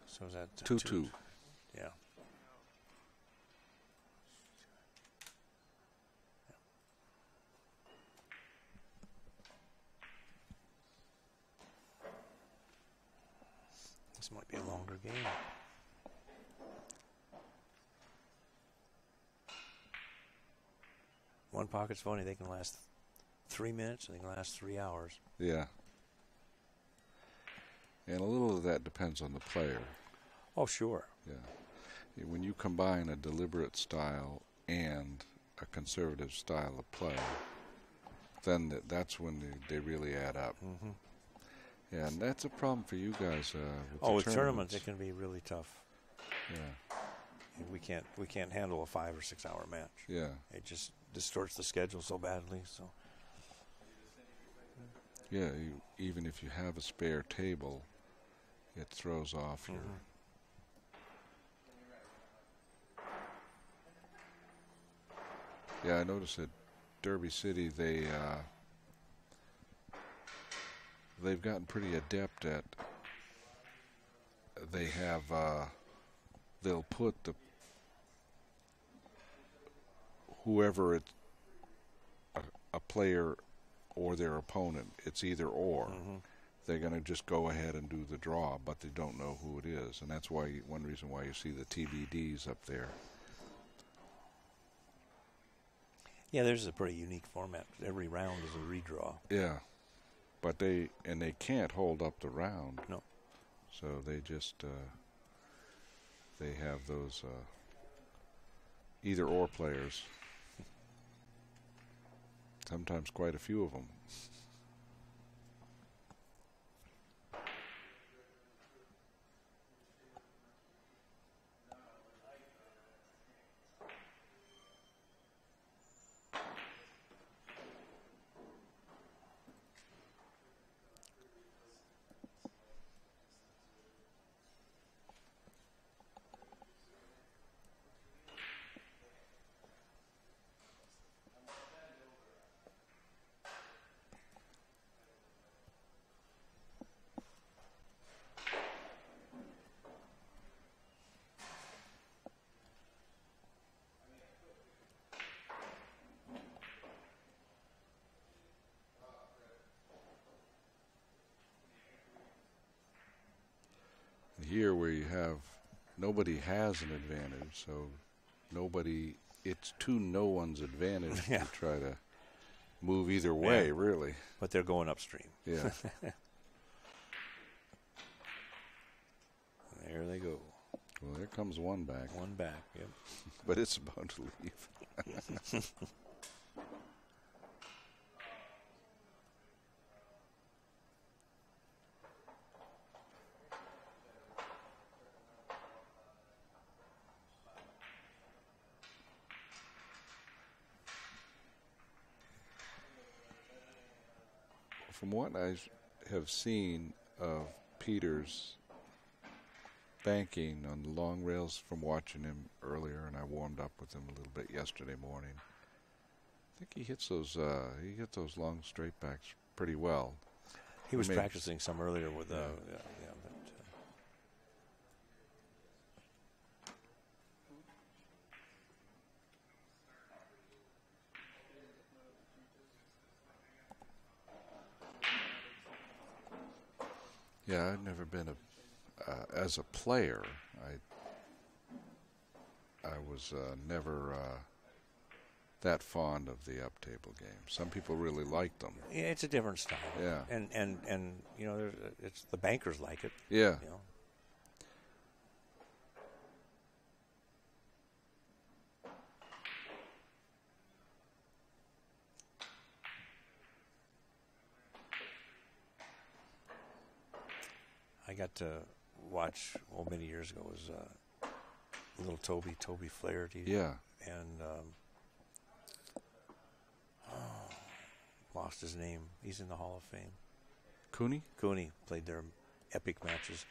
So is that 2-2? Yeah. This might be a longer game. One pocket's funny. They can last 3 minutes and they can last 3 hours. Yeah. And a little of that depends on the player. Oh, sure. Yeah. When you combine a deliberate style and a conservative style of play, then that's when they really add up. Mm-hmm. Yeah, and that's a problem for you guys. With tournaments, it can be really tough. Yeah. We can't handle a 5 or 6 hour match. Yeah. It just distorts the schedule so badly. So. Yeah, even if you have a spare table, it throws off your. Yeah, I noticed at Derby City they've gotten pretty adept at. They have they'll put whoever it's a player or their opponent. It's either or. Mm-hmm. They're going to just go ahead and do the draw, but they don't know who it is, and that's why one reason why you see the TBDs up there. Yeah, there's a pretty unique format. Every round is a redraw. Yeah, but they can't hold up the round. No. So they just they have those either or players. Sometimes quite a few of them. year where you have nobody has an advantage, so it's to no one's advantage to try to move either way, really. But they're going upstream. Yeah. There they go. Well, there comes one back. One back, yep. But it's about to leave. From what I have seen of Peter's banking on the long rails from watching him earlier, and I warmed up with him a little bit yesterday morning, I think he hits those long straight backs pretty well. He was practicing some earlier with Yeah, I've never been as a player. I was never that fond of the up table game. Some people really like them. Yeah, it's a different style. Yeah, and you know, it's the bankers like it. Yeah. You know. I got to watch, many years ago, was little Toby Flaherty. Yeah. And lost his name. He's in the Hall of Fame. Cooney played their epic matches.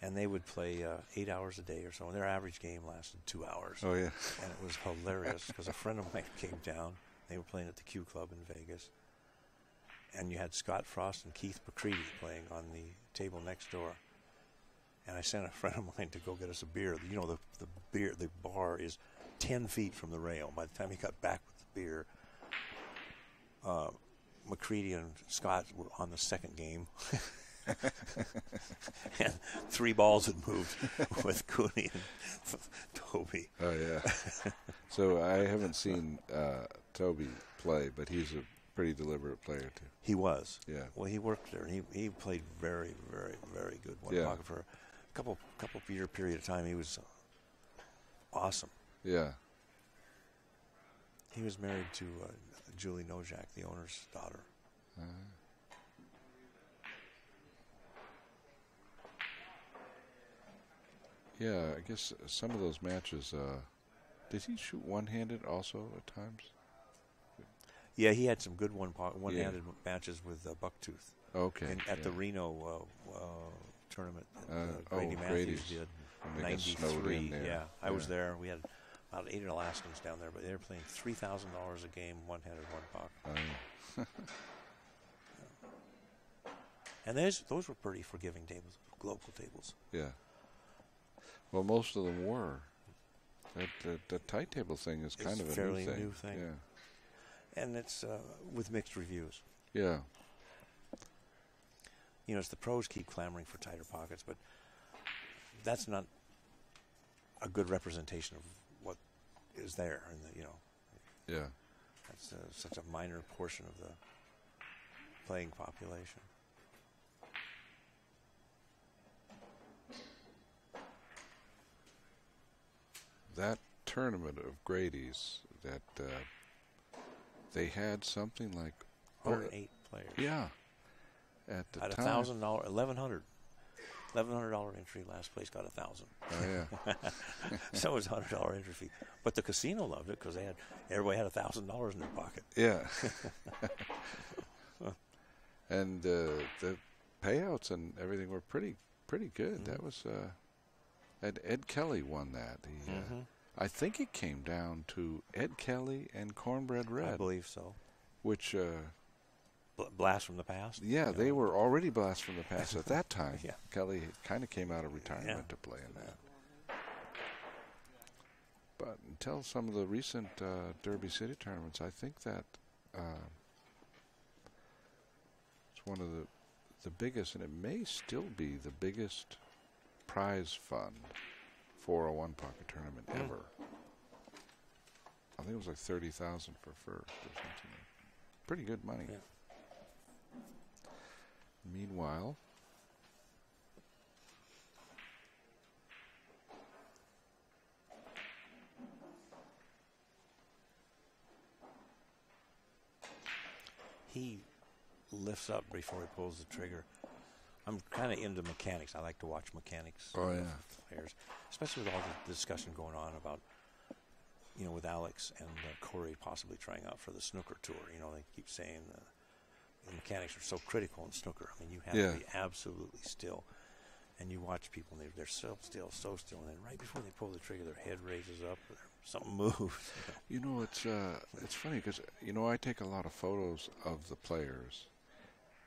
And they would play 8 hours a day or so. And their average game lasted 2 hours. Oh, yeah. And it was hilarious because a friend of mine came down. They were playing at the Q Club in Vegas. And you had Scott Frost and Keith McCready playing on the table next door. And I sent a friend of mine to go get us a beer. You know, the bar is 10 feet from the rail. By the time he got back with the beer, McCready and Scott were on the second game. And 3 balls had moved with Cooney and Toby. Oh, yeah. So I haven't seen Toby play, but he's a pretty deliberate player, too. He was. Yeah. Well, he worked there. He played very, very, very good one pocket for a couple year period of time. He was awesome. Yeah. He was married to Julie Nojak, the owner's daughter. Yeah, I guess some of those matches, did he shoot one-handed also at times? Yeah, he had some good one-handed matches with Bucktooth. Okay. At the Reno tournament that Grady Matthews did. 93. Yeah, I was there. We had about 8 Alaskans down there, but they were playing $3,000 a game, one-handed, one pocket. And those were pretty forgiving tables, local tables. Yeah. Well, most of them were. The tight table thing is kind of a fairly new thing. Yeah. And it's with mixed reviews. Yeah. You know, it's the pros keep clamoring for tighter pockets, but that's not a good representation of what is there. Yeah. That's such a minor portion of the playing population. That tournament of Grady's, that they had something like 108 players. Yeah. At the time. $1,000, $1,100 entry. Last place got $1,000. Oh yeah. So it was $100 entry fee, but the casino loved it because everybody had $1,000 in their pocket. Yeah. And the payouts and everything were pretty good. Mm-hmm. That was Ed Kelly won that. I think it came down to Ed Kelly and Cornbread Red. I believe so. Which blast from the past. Yeah, they were already blast from the past at that time. Yeah. Kelly kind of came out of retirement to play in that. But until some of the recent Derby City tournaments, I think that it's one of the biggest, and it may still be the biggest prize fund for a one pocket tournament ever. I think it was like 30,000 for first or something. Pretty good money. Yeah. Meanwhile, he lifts up before he pulls the trigger. I'm kind of into mechanics. I like to watch mechanics. Oh, yeah. Players, especially with all the discussion going on about, you know, with Alex and Corey possibly trying out for the snooker tour. You know, they keep saying the mechanics are so critical in snooker. I mean, you have to be absolutely still. And you watch people, and they're so still. And then right before they pull the trigger, their head raises up, or something moves. you know, it's funny because, you know, I take a lot of photos of the players,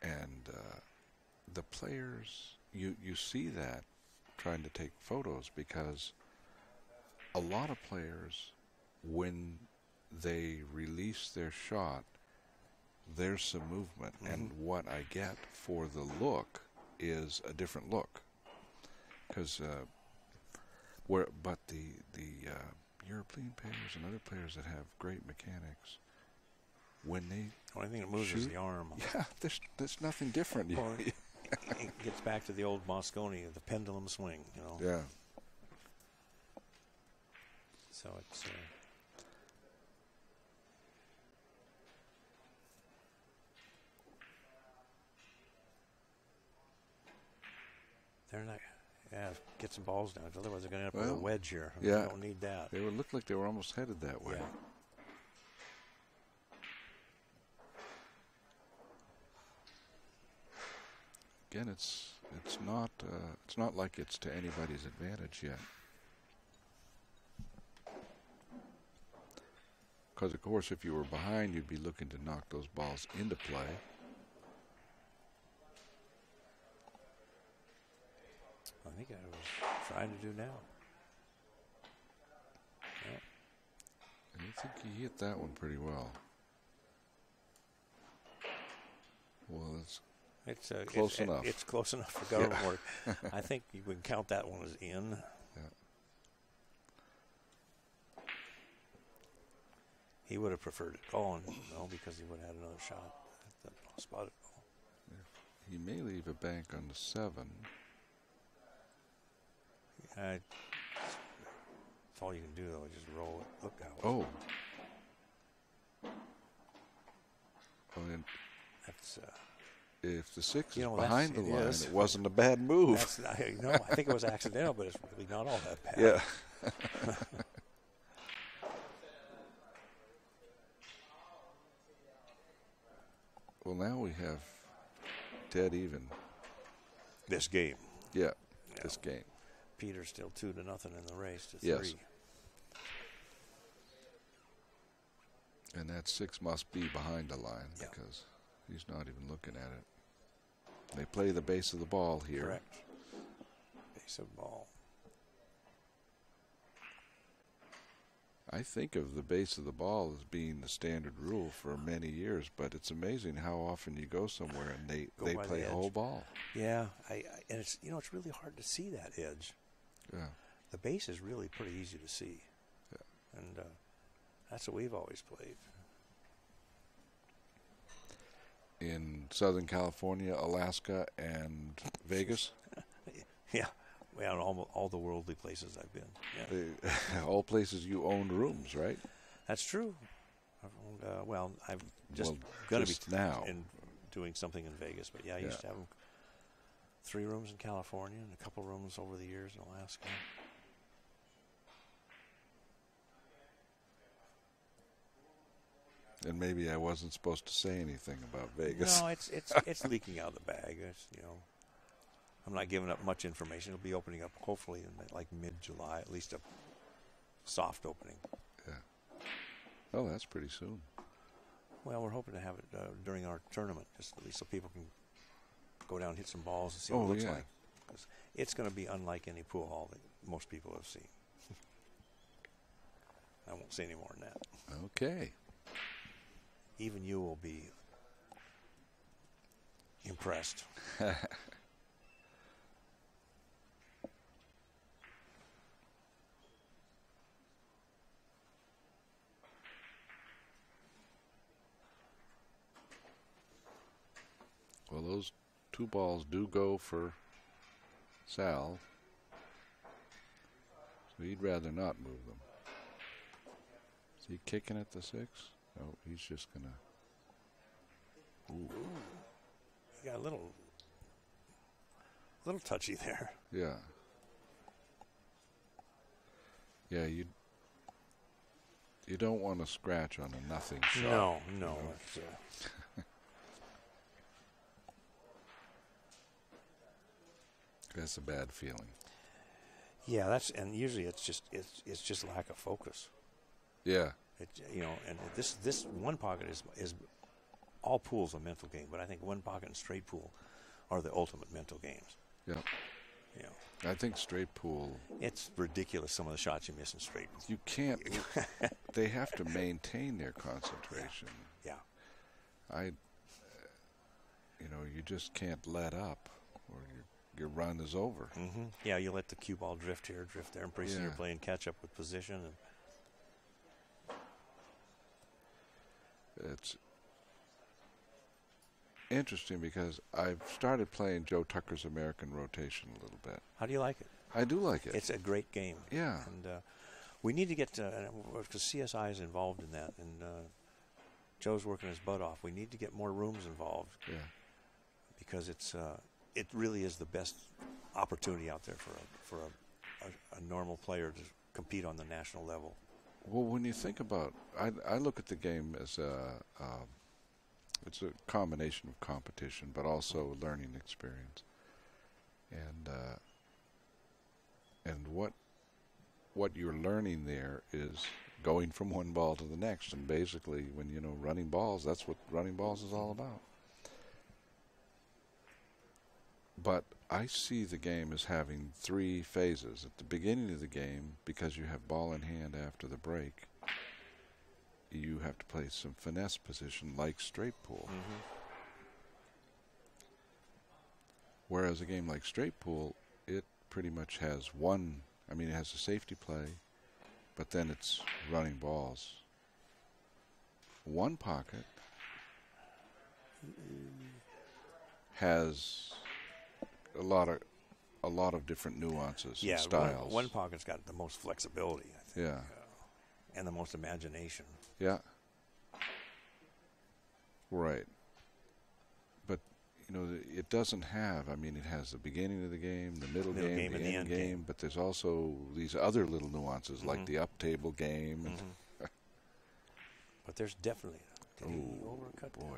and the players, you see that trying to take photos, because a lot of players, when they release their shot, there's some movement, and what I get for the look is a different look. Because but the European players and other players that have great mechanics, when they the only thing that moves is the arm. Yeah, there's nothing different. Or it gets back to the old Moscone, the pendulum swing. You know. Yeah. So it's. They're not. Yeah, get some balls down. Otherwise, they're going to end up with a wedge here. Yeah, we don't need that. They would look like they were almost headed that way. Yeah. Again, it's not like it's to anybody's advantage yet. Because of course, if you were behind, you'd be looking to knock those balls into play. I think I was trying to do now. Yeah. I think he hit that one pretty well. Well, it's close enough. It's close enough for government work. I think you can count that one as in. Yeah. He would have preferred it gone, though, because he would have had another shot at the spotted ball. He may leave a bank on the 7. That's all you can do, though, is just roll it. Look out. Oh. Well, then that's. If the 6 is know, behind the line, is. It wasn't a bad move. I think it was accidental, but it's really not all that bad. Yeah. Well, now we have dead even. This game. Yeah, this game. Peter's still 2-0 in the race to 3. Yes. And that 6 must be behind the line because he's not even looking at it. They play the base of the ball here. Correct. Base of ball. I think of the base of the ball as being the standard rule for many years, but it's amazing how often you go somewhere and they play a whole ball. Yeah, and it's it's really hard to see that edge. Yeah. The base is really pretty easy to see. Yeah. And that's what we've always played. In Southern California, Alaska, and Vegas? Yeah. Well, all the worldly places I've been. Yeah. All places you owned rooms, right? That's true. I'm just going to be now doing something in Vegas. But I used to have 3 rooms in California and a couple rooms over the years in Alaska. And maybe I wasn't supposed to say anything about Vegas. No, it's leaking out of the bag. I'm not giving up much information. It'll be opening up hopefully in like mid-July, at least a soft opening. Yeah. Oh, that's pretty soon. Well, we're hoping to have it during our tournament, just at least so people can go down and hit some balls and see what it looks like. 'Cause it's going to be unlike any pool hall that most people have seen. I won't say any more than that. Okay. Even you will be impressed. 2 balls do go for Sal. So he'd rather not move them. Is he kicking at the 6? No, he's just going to. Ooh. He got a little touchy there. Yeah. Yeah, you don't want to scratch on a nothing shot. No. You know? That's a bad feeling. Yeah, and usually it's just lack of focus. Yeah. And this one pocket is all pool's a mental game, but I think one pocket and straight pool are the ultimate mental games. Yep. You know, I think straight pool. it's ridiculous some of the shots you miss in straight pool. You can't. They have to maintain their concentration. Yeah. You just can't let up, or your run is over. Mm-hmm. Yeah, you let the cue ball drift here, drift there, and pretty soon you're playing catch up with position. And it's interesting because I've started playing Joe Tucker's American Rotation a little bit. how do you like it? I do like it. It's a great game. Yeah. And we need to get because CSI is involved in that, and Joe's working his butt off. We need to get more rooms involved. Yeah. Because it really is the best opportunity out there for a normal player to compete on the national level. Well, when you think about, I look at the game as it's a combination of competition, but also learning experience, and what you're learning there is going from one ball to the next, and basically, when running balls, that's what running balls is all about. But I see the game as having 3 phases. At the beginning of the game, because you have ball in hand after the break, you have to play some finesse position like straight pool. Mm-hmm. Whereas a game like straight pool, it pretty much has it has a safety play, but then it's running balls. One pocket has a lot of different nuances and styles. One pocket's got the most flexibility, I think. Yeah. And the most imagination. Yeah. Right. But, it doesn't have, it has the beginning of the game, the middle game, the end game, but there's also these other little nuances like the up-table game. Mm-hmm. But there's definitely, did he overcut boy. that ball?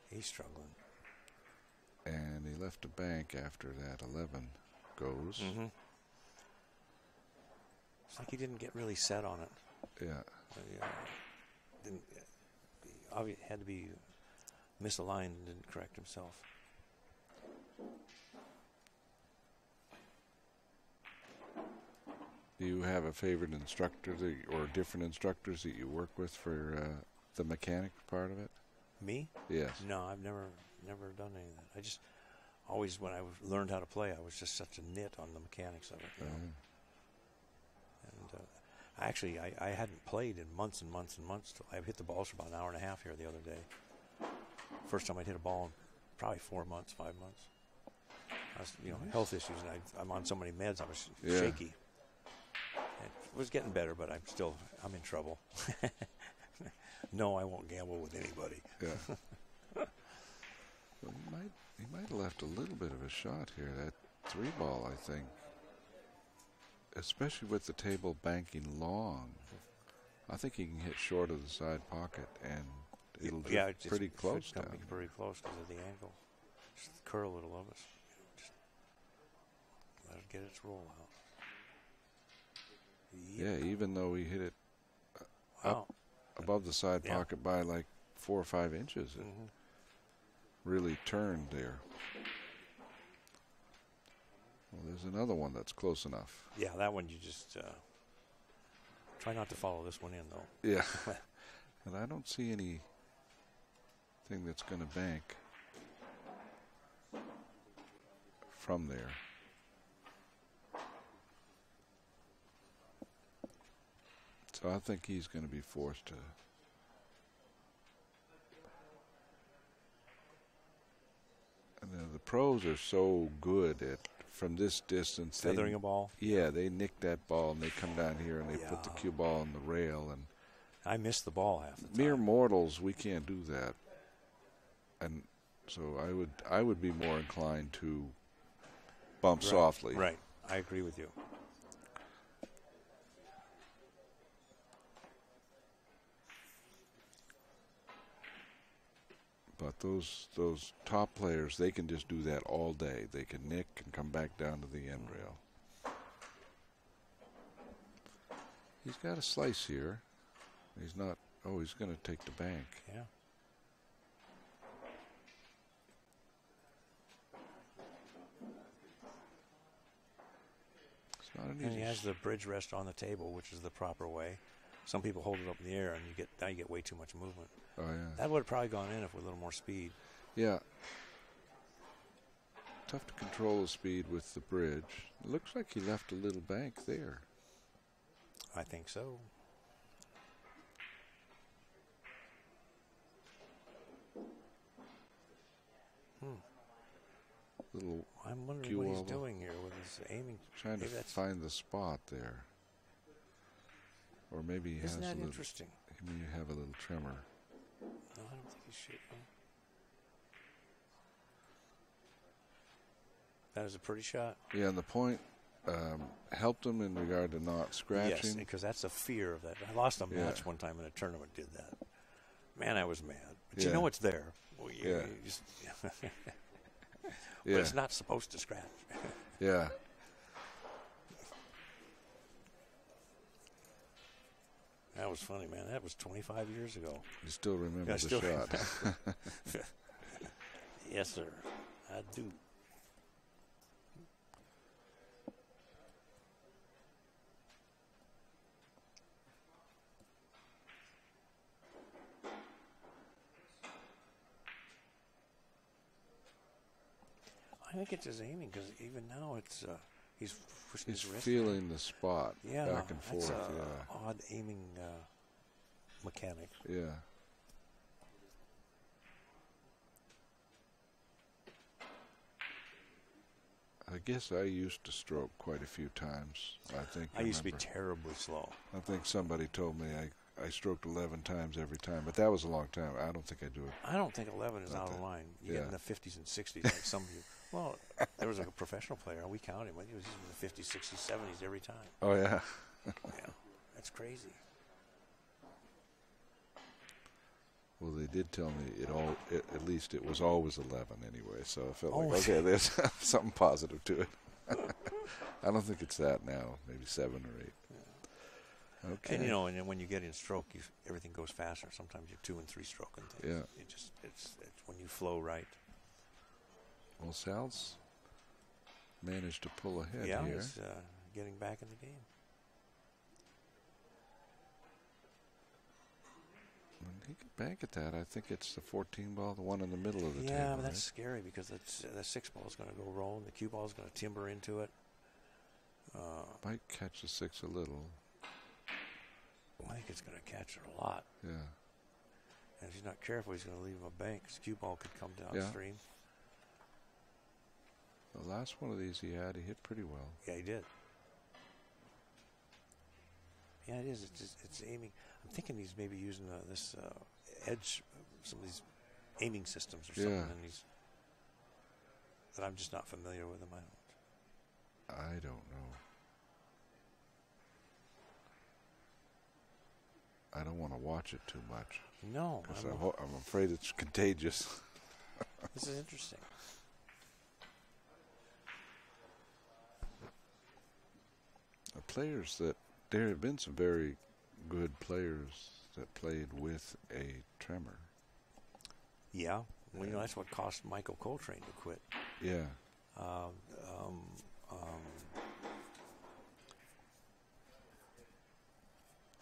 He's struggling. And he left a bank after that 11 goes. Mm-hmm. It's like he didn't get really set on it. Yeah. Had to be misaligned and didn't correct himself. Do you have a favorite instructor or different instructors that you work with for the mechanics part of it? Me? Yes. No, I've never done any of that. I just always, when I learned how to play, I was just such a nit on the mechanics of it. And actually, I hadn't played in months and months and months. I hit the balls for about an hour and a half here the other day. First time I'd hit a ball in probably 4 months, 5 months. I was, health issues, and I'm on so many meds, I was shaky. It was getting better, but I'm in trouble. No, I won't gamble with anybody. Yeah. Well, he might have left a little bit of a shot here. That 3-ball, I think, especially with the table banking long, I think he can hit short of the side pocket, and it'll drift pretty close down. Pretty close because of the angle. Just curl it a little bit. Just let it get its roll out. Yeah, even though he hit it up above the side pocket by like 4 or 5 inches, it really turned there. Well, there's another one that's close enough. Yeah, that one you just try not to follow this one in, though. Yeah. And I don't see anything that's going to bank from there. So I think he's going to be forced to. pros are so good at from this distance. Feathering a ball. Yeah, they nick that ball and they come down here and they put the cue ball on the rail. And I miss the ball half the time. Mere mortals, we can't do that. And so I would be more inclined to bump softly. Right. I agree with you. But those top players, they can just do that all day. They can nick and come back down to the end rail. He's got a slice here. He's not. Oh, he's going to take the bank. Yeah. It's not an And easy. he has the bridge rest on the table, which is the proper way. Some people hold it up in the air, and now you get way too much movement. Oh yeah. That would have probably gone in if with a little more speed. Yeah. Tough to control the speed with the bridge. It looks like he left a little bank there. I think so. Little. I'm wondering cue what he's wobble. doing here with his aiming. Trying to Maybe that's- find the spot there. Or maybe he has Isn't a that little. interesting? Maybe you have a little tremor. No, I don't think he should. That is a pretty shot. Yeah, and the point helped him in regard to not scratching. Yes, because that's a fear of that. I lost a Yeah. match one time in a tournament, did that. Man, I was mad. But Yeah. you know it's there. Well, Yeah. you just, but Yeah, it's not supposed to scratch. yeah. That was funny, man. That was 25 years ago. You still remember I the still shot. Yes, sir. I do. I think it's his aiming because even now it's he's pushing He's his wrist. feeling the spot Yeah, back and that's forth. a odd aiming mechanic. Yeah. I guess I used to stroke quite a few times. I used to be remember. terribly slow. I think somebody told me I stroked 11 times every time, but that was a long time. I don't think I do it. I don't think 11 is Not out of that- line. You yeah. get in the 50s and 60s like some of you. Well, there was a professional player. We counted him. He was in the 50s, 60s, 70s every time. Oh yeah. Yeah, that's crazy. Well, they did tell me at least it was always 11 anyway, so I felt Oh. like, okay, there's something positive to it. I don't think it's that now, maybe 7 or 8. Yeah. Okay. And, you know, and then when you get in stroke, everything goes faster. Sometimes you're 2 and 3 stroke and things. Yeah. It's when you flow right. Well, Sal's managed to pull ahead Yeah, here. he's getting back in the game. When he get back at that, I think it's the 14 ball, the one in the middle of the table. Yeah, but that's right? scary because the 6 ball is going to go rolling. The cue ball is going to timber into it. Might catch the 6 a little. I think it's going to catch it a lot. Yeah. And if he's not careful, he's going to leave him a bank. His cue ball could come downstream. The last one of these he hit pretty well. Yeah, he did. Yeah, it is. It's aiming. I'm thinking he's maybe using this edge, some of these aiming systems or something, Yeah. and that I'm just not familiar with them. I don't know. I don't want to watch it too much. No, Because I'm afraid it's contagious. this is interesting. There have been some very good players that played with a tremor. Yeah, well, you know that's what cost Michael Coltrane to quit. Yeah.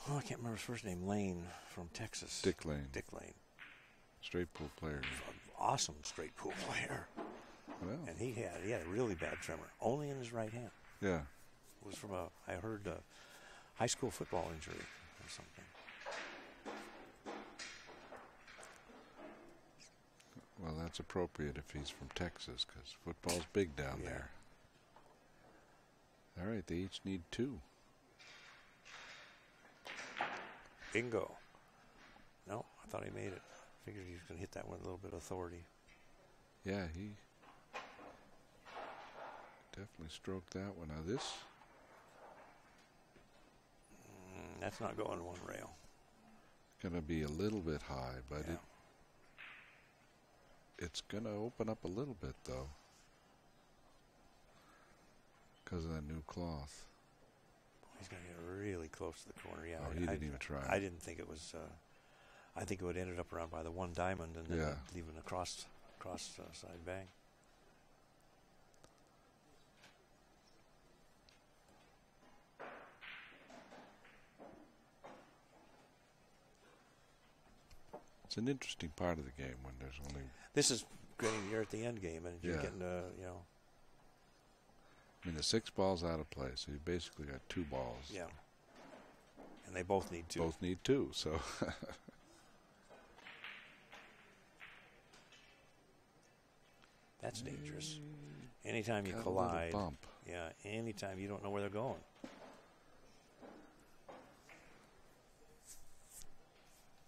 I can't remember his first name. Lane from Texas. Dick Lane. Dick Lane. Straight pool player. Awesome straight pool player. Well, And he had a really bad tremor, only in his right hand. yeah. It was from I heard a high school football injury or something. Well, that's appropriate if he's from Texas, because football's big down there. All right, they each need 2. Bingo. No, I thought he made it. Figured he was going to hit that one with a little bit of authority. Yeah, he definitely stroked that one. Now this... That's not going one rail. Going to be a little bit high, but it's going to open up a little bit, though, because of that new cloth. He's going to get really close to the corner. Yeah, oh, he didn't even try. I didn't think it was. I think it would have ended up around by the 1 diamond and then leaving a cross side bang. It's an interesting part of the game when there's only... This is great. You're at the end game, and you're getting, you know... I mean, the 6 balls out of play, so you basically got 2 balls. Yeah. And they both need 2. Both need 2, so... That's dangerous. Anytime you collide... bump. Yeah, anytime you don't know where they're going.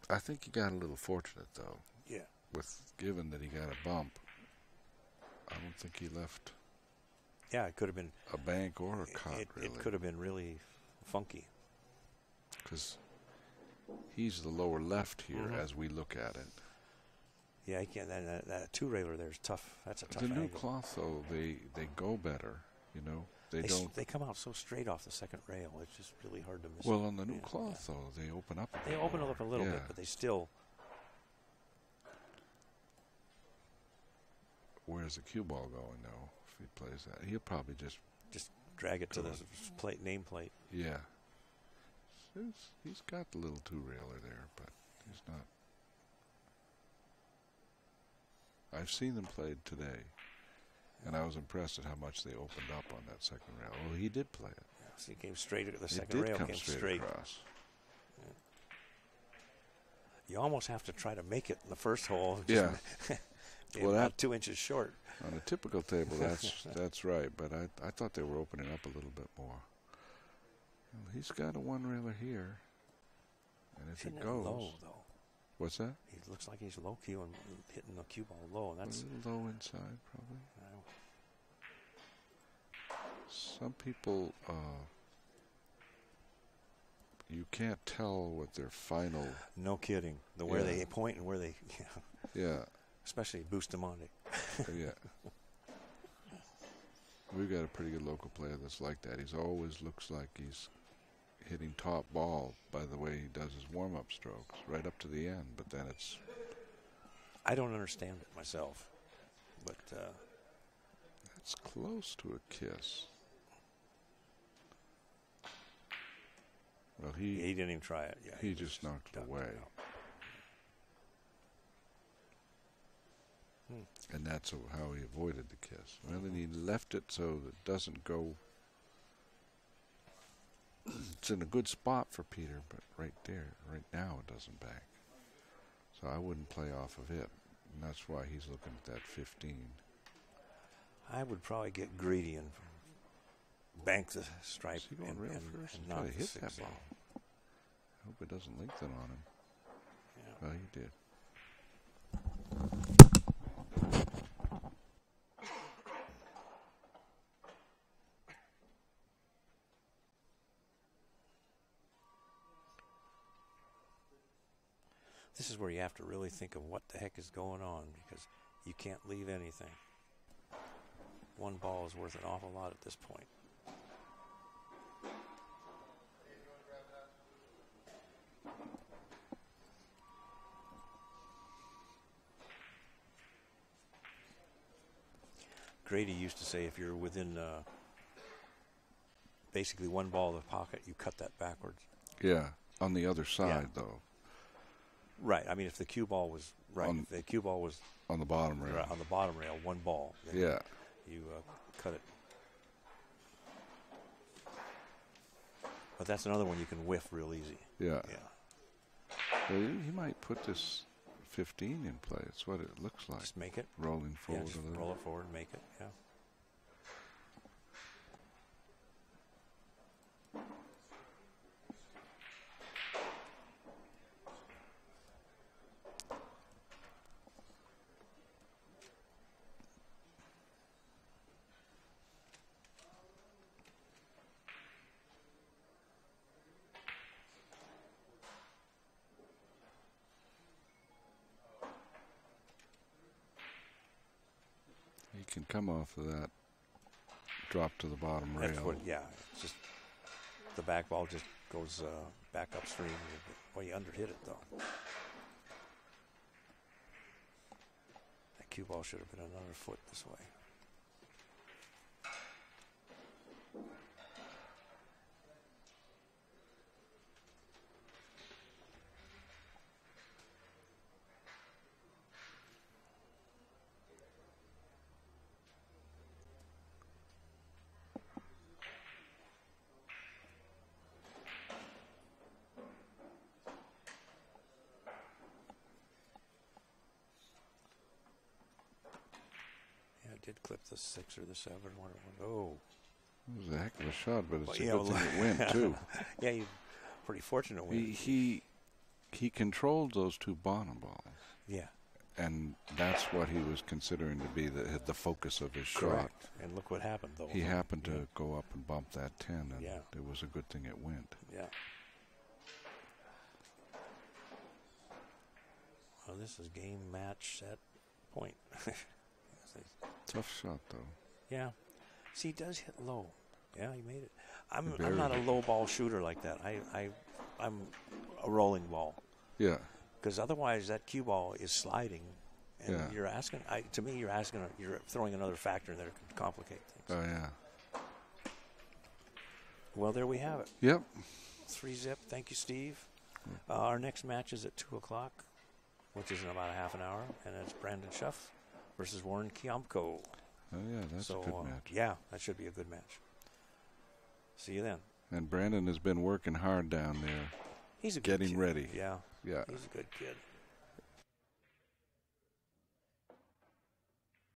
I think he got a little fortunate, though. Yeah. Given that he got a bump, I don't think he left... Yeah, it could have been... a bank or a cut, really. It could have been really funky. Because he's the lower left here as we look at it. Yeah, he can't. That 2-railer there is tough. That's a tough angle. The new angle. cloth, though, they go better, you know. They come out so straight off the second rail. It's just really hard to miss. Well, on the new cloth, though, they open up a bit. They open up a little bit, but they still... Where's the cue ball going, though, if he plays that? He'll probably just drag it to the nameplate. Yeah. He's got the little 2-railer there, but he's not... I've seen them played today, and I was impressed at how much they opened up on that second rail. Oh, he did play it. Yeah, so he came straight at the second rail. Came straight across. Yeah. You almost have to try to make it in the first hole. Yeah. Well, about 2 inches short. On a typical table, that's right. But I thought they were opening up a little bit more. Well, he's got a 1-railer here, and if it goes, low though. What's that? He looks like he's low key and hitting the cue ball low, and that's a little low inside, probably. Some people, you can't tell what their final. No kidding. Where they point and where they. Yeah. Especially Bustamante. Yeah. We've got a pretty good local player that's like that. He's always looks like he's hitting top ball by the way he does his warm-up strokes, right up to the end. But then it's... I don't understand it myself. But... That's close to a kiss. Well, he didn't even try it. Yeah, he just knocked it away. And that's how he avoided the kiss. Well, then he left it so that it doesn't go... It's in a good spot for Peter, but right now it doesn't bank. So I wouldn't play off of it. And that's why he's looking at that 15. I would probably get greedy and bank the stripe and not hit that ball. I hope it doesn't lengthen on him. Yeah. Well, he did. This is where you have to really think of what the heck is going on, because you can't leave anything. 1 ball is worth an awful lot at this point. Grady used to say if you're within basically 1 ball of the pocket, you cut that backwards. Yeah, on the other side, though. Right. I mean, if the cue ball was if the cue ball was on the bottom rail. Right, on the bottom rail, 1 ball. Yeah. You cut it. But that's another one you can whiff real easy. Yeah. Yeah. Well, he might put this 15 in play. It's what it looks like. Just make it. Rolling forward just a little. roll it forward and make it, yeah. He can come off of that drop to the bottom rail. That's what, yeah, it's just the back ball just goes back upstream. Well, you underhit it, though. That cue ball should have been another foot this way. Did clip the 6 or the 7. Oh. It was a heck of a shot, but it's Well, a good thing it went, too. Yeah, you're pretty fortunate with it. He controlled those 2 bottom balls. Yeah. And that's what he was considering to be the focus of his Correct. shot. And look what happened, though. He happened to go up and bump that 10, and Yeah. it was a good thing it went. Yeah. Well, this is game, match, set, point. Tough shot, though. Yeah. See, he does hit low. Yeah, he made it. I'm buried not a it. low ball shooter like that. I'm a rolling ball. Yeah. Because otherwise that cue ball is sliding. And Yeah. you're asking, to me, you're throwing another factor in there to complicate things. Oh, yeah. Well, there we have it. Yep. 3-zip. Thank you, Steve. Our next match is at 2 o'clock, which is in about a half an hour, and it's Brandon Schuff versus Warren Kiamko. Oh, yeah, that's a good match. Yeah, that should be a good match. See you then. And Brandon has been working hard down there. He's a good getting kid. ready. Yeah. Yeah. He's a good kid.